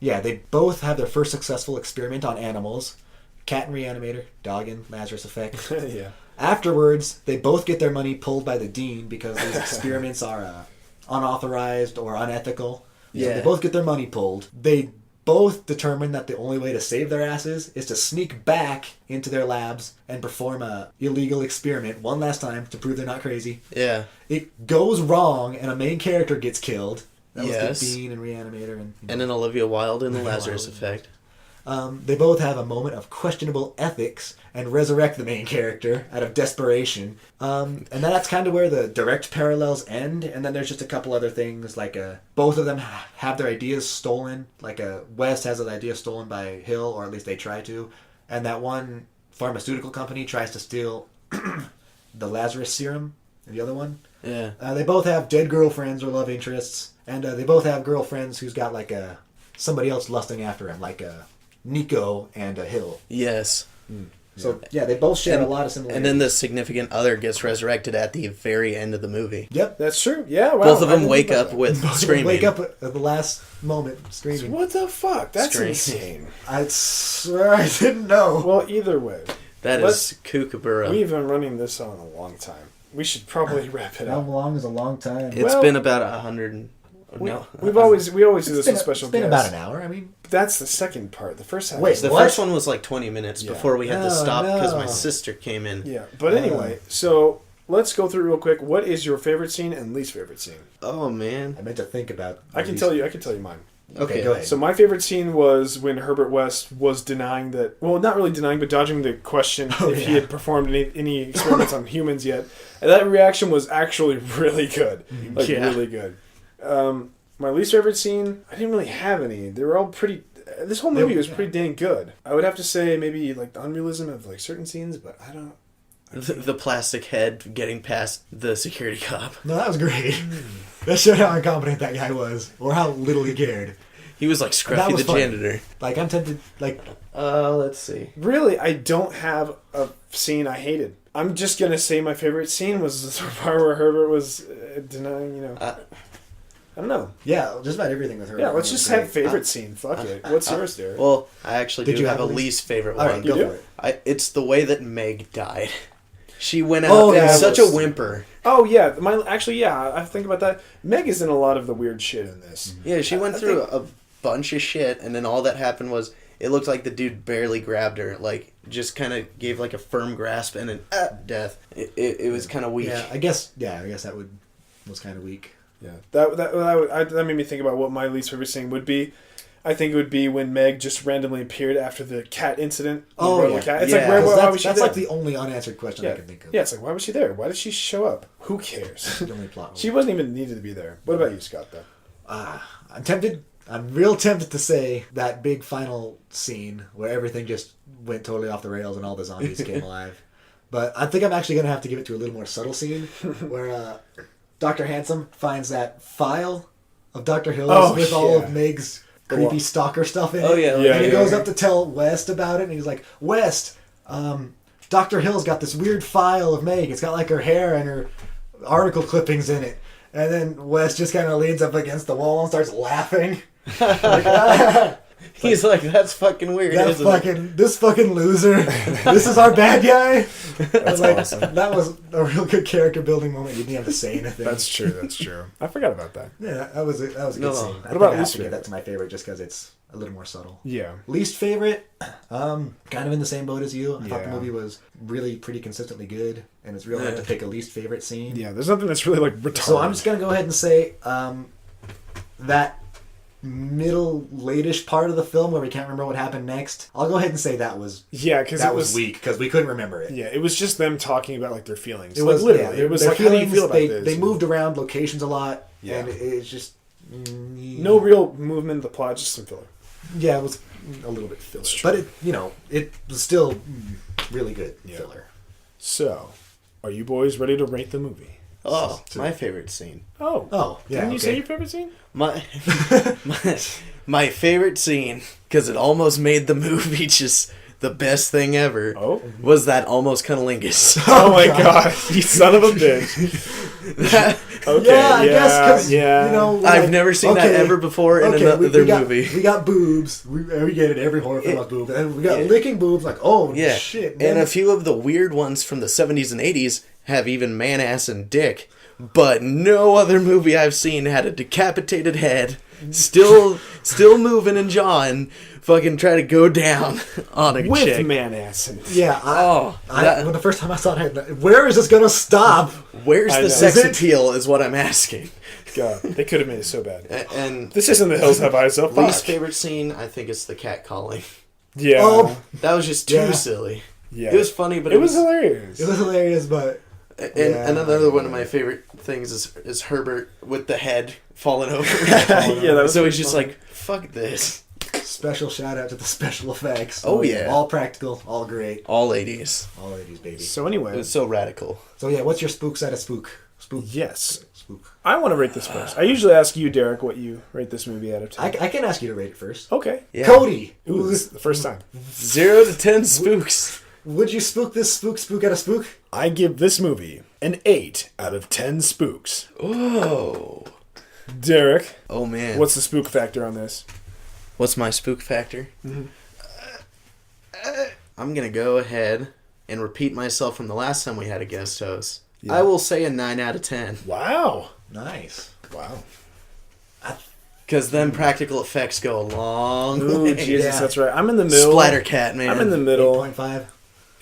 They both have their first successful experiment on animals. Cat in Re-Animator, dog in Lazarus Effect. Yeah. Afterwards, they both get their money pulled by the dean because these experiments are unauthorized or unethical. So Yeah. they both get their money pulled. They both determine that the only way to save their asses is to sneak back into their labs and perform a illegal experiment one last time to prove they're not crazy. Yeah. It goes wrong and a main character gets killed. That Yes. was the Dean and Re-Animator. And then Olivia Wilde in The Olivia Lazarus Wilde. Effect. They both have a moment of questionable ethics and resurrect the main character out of desperation. And then that's kind of where the direct parallels end. And then there's just a couple other things, like both of them have their ideas stolen. Like West has an idea stolen by Hill, or at least they try to. And that one pharmaceutical company tries to steal the Lazarus serum, the other one. Yeah. They both have dead girlfriends or love interests. And they both have girlfriends who's got like somebody else lusting after him, like Nico and Hill. Yes. So yeah, they both share a lot of similarities. And then the significant other gets resurrected at the very end of the movie. Yep, That's true. Yeah. Wow, Both of I them didn't wake think about up that. with screaming. wake up at the last moment screaming. What the fuck? That's Scream. insane. I swear I didn't know. Well, either way, That Let's- is kookaburra. we've been running this on a long time. We should probably wrap it How up. long is a long time? It's Well- been about 100 No. We always do this with It's special been guests. about an hour. I mean, That's the second part. The first half. Wait, The what? first one was like 20 minutes before we had to stop because my no. sister came in. Yeah, but anyway, so let's go through real quick. What is your favorite scene and least favorite scene? Oh, man. I meant to think about. I can tell you mine. Okay, go ahead. So my favorite scene was when Herbert West was denying that. Well, not really denying, but dodging the question if he had performed any experiments on humans yet. And that reaction was actually really good, like really good. My least favorite scene, I didn't really have any. They were all pretty. This whole movie was pretty dang good. I would have to say maybe like the unrealism of like certain scenes, but I don't. The plastic head getting past the security cop. No, that was great. That showed how incompetent that guy was, or how little he cared. He was like Scruffy the fun. janitor. Like, I'm tempted, like... Let's see. Really, I don't have a scene I hated. I'm just going to say my favorite scene was the part where Herbert was denying, I don't know. Yeah, just about everything with her. Yeah, let's just have favorite scene. Fuck it. What's yours, Derek? Well, I actually Did do you have a have a least favorite All one. right, go You for it. It's the way that Meg died. She went out Oh, yeah, such that was- a whimper. Oh, yeah. I think about that. Meg is in a lot of the weird shit in this. Yeah, she went I through think- a bunch of shit, and then all that happened was it looked like the dude barely grabbed her, like just kind of gave like a firm grasp, and then death. It was kind of weak. Yeah, I guess that was kind of weak. Yeah. That made me think about what my least favorite scene would be. I think it would be when Meg just randomly appeared after the cat incident. Oh, yeah. The cat. It's Yeah. like, why was she That's there? like the only unanswered question I Yeah. can think of. Yeah, it's like, why was she there? Why did she show up? Who cares? The only plot hole. She wasn't even needed to be there. What about you, Scott, though? I'm real tempted to say that big final scene where everything just went totally off the rails and all the zombies came alive. But I think I'm actually going to have to give it to a little more subtle scene where Dr. Handsome finds that file of Dr. Hill's with all of Meg's creepy stalker stuff in it. Oh, yeah. And he goes up to tell West about it, and he's like, West, Dr. Hill's got this weird file of Meg. It's got like her hair and her article clippings in it. And then West just kind of leans up against the wall and starts laughing. He's like, that's fucking weird, isn't it? This fucking loser. This is our bad guy. That's awesome. That was a real good character building moment. You didn't have to say anything. That's true. I forgot about that. Yeah, that was a good No. scene. What about I have least to give favorite? that to my favorite just because it's a little more subtle. Yeah. Least favorite, kind of in the same boat as you. I thought the Yeah. movie was really pretty consistently good, and it's real hard to pick a least favorite scene. Yeah, there's nothing that's really like retarded. So I'm just gonna go ahead and say that middle late-ish part of the film where we can't remember what happened next. I'll go ahead and say that was because that it was weak because we couldn't remember it. Yeah, it was just them talking about like their feelings. It Like, was literally. yeah, It was their like, how do you feel about they, this? They moved around locations a lot, Yeah. and it's just No real movement of the plot, just some filler. Yeah, it was a little bit filler, true. but it was still really good filler. So, are you boys ready to rate the movie? Oh, my favorite scene. Oh, yeah. Didn't you okay. say your favorite scene? My favorite scene, because it almost made the movie just the best thing ever, was that almost cunnilingus. Oh my god, you son of a bitch. Okay, Yeah, I guess because I've never seen that ever before in another movie. We got boobs. We get it. Every horror film has boobs. And we got licking boobs. Like, oh Yeah, shit. and a few of the weird ones from the 70s and 80s have even man ass and dick, but no other movie I've seen had a decapitated head, still moving and jawing, fucking try to go down on a With chick. man ass. And Yeah. that- when the first time I saw it, where is this gonna stop? Where's I the know. sex Is it? appeal is what I'm asking. God, they could have made it so bad. And This isn't The Hills Have Eyes, so fuck. least favorite scene, I think it's the cat calling. Yeah. Oh, That was just too Yeah. silly. Yeah. It was funny, but It was hilarious. it was hilarious, but And Yeah. another one of my favorite things is Herbert with the head falling over. Yeah, that was so he's just like, fuck this. special shout out to the special effects. Oh, yeah. all practical, all great, All 80s. all 80s baby. So It anyway, was so radical. So yeah, what's your spook side of spook? Spook. yes. Spook. I want to rate this first. I usually ask you, Derek, what you rate this movie out of 10. I can ask you to rate it first. Okay. Yeah. Cody, Ooh, this is the first time. 0 to 10 spooks. would you spook this spook out of spook? I give this movie an 8 out of 10 spooks. Oh. Derek, Oh, man. what's the spook factor on this? What's my spook factor? I'm going to go ahead and repeat myself from the last time we had a guest host. I will say a 9 out of 10. Wow. Nice. Wow. Because then practical effects go a long Ooh, way. Jesus, that's right. I'm in the middle. Splattercat, man. I'm in the middle. 8.5.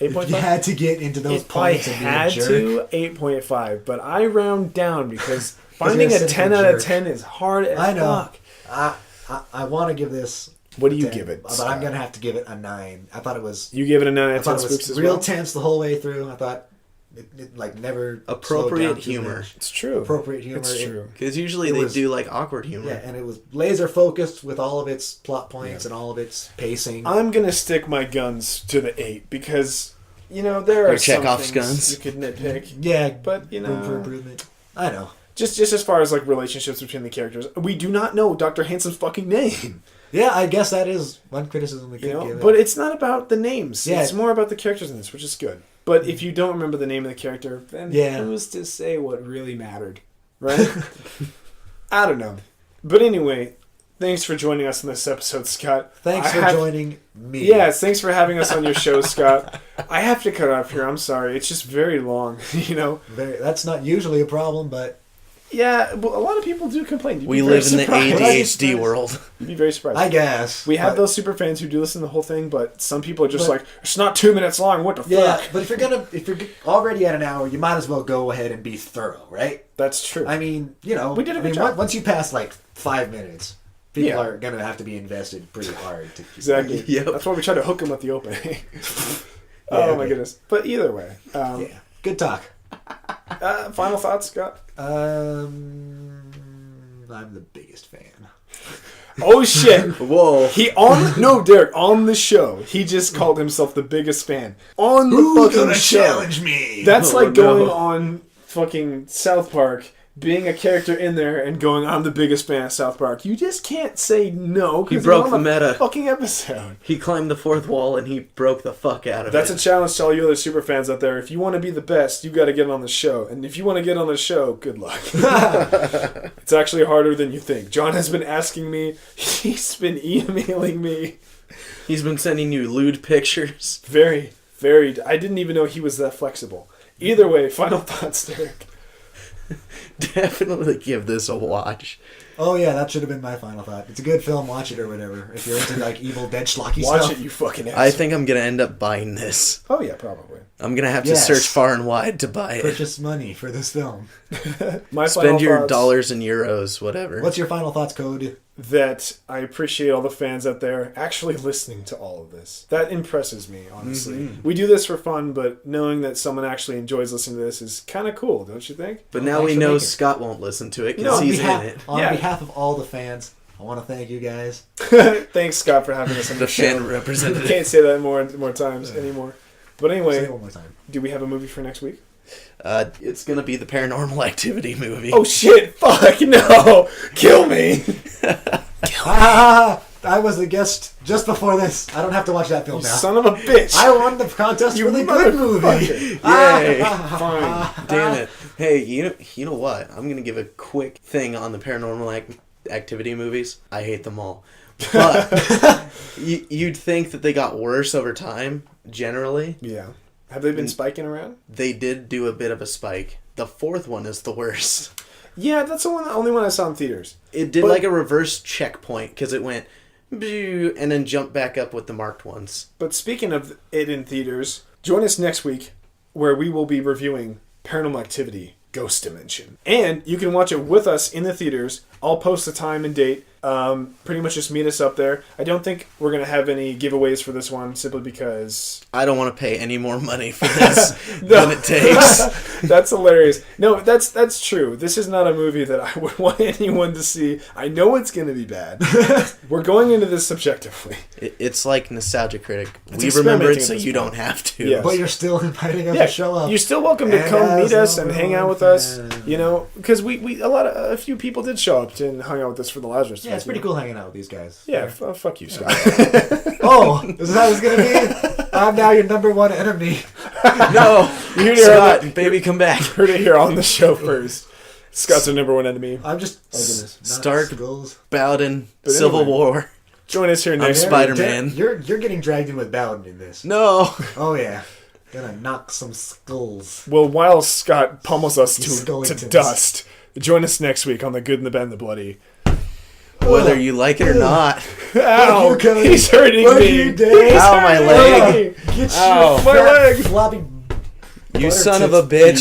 8.5? If you had to get into those If I points and be a had jerk. to, 8.5. But I round down because finding you're a a 10 cynical out of jerk. 10 is hard as I know. fuck. I want to give this. What do you 10, give it, But Scott? I'm gonna have to give it a 9. I thought it was. You give it a 9 out I of 10 thought it spooks was as real well? tense the whole way through. I thought it like never Appropriate slowed down too humor. much. It's true. Appropriate humor. It's true. Because usually It they was- do like awkward humor. Yeah, and it was laser focused with all of its plot points and all of its pacing. I'm going to stick my guns to the 8 because, there are Your some Chekhov's things guns. you could nitpick. Yeah, But, room for improvement. I know. Just as far as like relationships between the characters, we do not know Dr. Hanson's fucking name. Yeah, I guess that is one criticism we could give it. But it's not about the names. Yeah. It's more about the characters in this, which is good. But if you don't remember the name of the character, then who's to say what really mattered, right? I don't know. But anyway, thanks for joining us in this episode, Scott. Thanks for joining me. Yes, thanks for having us on your show, Scott. I have to cut off here. I'm sorry. It's just very long, That's not usually a problem, but Yeah, well, a lot of people do complain. You'd be We very live in the surprised. ADHD world. You'd be very surprised. I guess. We have but- those super fans who do listen to the whole thing, but some people are just But- like, it's not 2 minutes long. What the Yeah, fuck? but if you're already at an hour, you might as well go ahead and be thorough, right? That's true. I mean, We did a good job. Once you pass like 5 minutes, people Yeah. are gonna have to be invested pretty hard to keep Exactly. Yep. That's why we try to hook them at the opening. Yeah, oh my okay. goodness. But either way. Yeah, good talk. Final thoughts, Scott? I'm the biggest fan. Oh shit. Whoa. Derek, on the show, he just called himself the biggest fan. On the fucking show. me? That's Oh, like going no. on fucking South Park, being a character in there and going, I'm the biggest fan of South Park. You just can't say no He because broke you're on the meta. fucking episode. He climbed the fourth wall and he broke the fuck out of That's it. a challenge to all you other super fans out there. If you want to be the best, you got to get on the show. And if you want to get on the show, good luck. It's actually harder than you think. John has been asking me. He's been emailing me. He's been sending you lewd pictures. Very, very. I didn't even know he was that flexible. Either way, final thoughts, Derek. Definitely give this a watch. Oh yeah, that should have been my final thought. It's a good film. Watch it or whatever. If you're into like Evil Dead schlocky Watch stuff. it, you fucking ass. I think I'm going to end up buying this. Oh, yeah, probably. I'm going to have to Yes. search far and wide to buy it. Purchase money for this film. My final Spend your thoughts, dollars and euros, whatever. What's your final thoughts, Code? that I appreciate all the fans out there actually listening to all of this. That impresses me, honestly. We do this for fun, but knowing that someone actually enjoys listening to this is kind of cool, don't you think? But now Thanks we for know making it. Scott won't listen to it No, because on he's behalf, in it. On Yeah. behalf of all the fans, I want to thank you guys. Thanks, Scott, for having us on The the show. fan representative. Can't say that more times anymore. But Say anyway, it one more time. do we have a movie for next week? It's going to be the Paranormal Activity movie. Oh shit! Fuck no! Kill me! I was the guest just before this. I don't have to watch that film You now. son of a bitch! I won the contest for the good movie. motherfucker. Yay! Fine. Damn it. Hey, you know what? I'm going to give a quick thing on the Paranormal Activity movies. I hate them all. But you'd think that they got worse over time, generally. Yeah. Have they been spiking around? They did do a bit of a spike. The fourth one is the worst. Yeah, that's the only one I saw in theaters. It did But- like a reverse checkpoint because it went "Boo," and then jumped back up with the marked ones. But speaking of it in theaters, join us next week where we will be reviewing Paranormal Activity Ghost Dimension. And you can watch it with us in the theaters. I'll post the time and date. Pretty much just meet us up there. I don't think we're going to have any giveaways for this one simply because... I don't want to pay any more money for this than it takes. That's hilarious. No, that's true. This is not a movie that I would want anyone to see. I know it's going to be bad. We're going into this subjectively. It's like Nostalgia Critic. It's We remember it experimenting so at this you point. don't have to. Yeah. But you're still inviting us Yeah, to show up. you're still welcome to And come meet as us and hang out with us. fan. You know, because a few people did show up and hung out with us for the Lazarus. Yeah, it's pretty cool hanging out with these guys. Yeah, fuck you, Scott. Oh, this is how it's gonna be. I'm now your number one enemy. No! You heard it here on Scott, baby, come back. heard it here on the show first. Scott's our number one enemy. I'm just. Oh goodness. Not Stark. skulls. Bowden, But Civil anyway. War. Join us here next Spider- week. Spider-Man. You're getting dragged in with Bowden in this. No! Oh yeah. Gonna knock some skulls. Well, while Scott pummels us to Skullingtons. dust, join us next week on The Good and the Bad and the Bloody. whether you like it or not. Ow! Fuck you, He's hurting Fuck me. you, Dave. Ow, my leg. Get Ow. your My fat, leg. floppy You butter son of tits a bitch.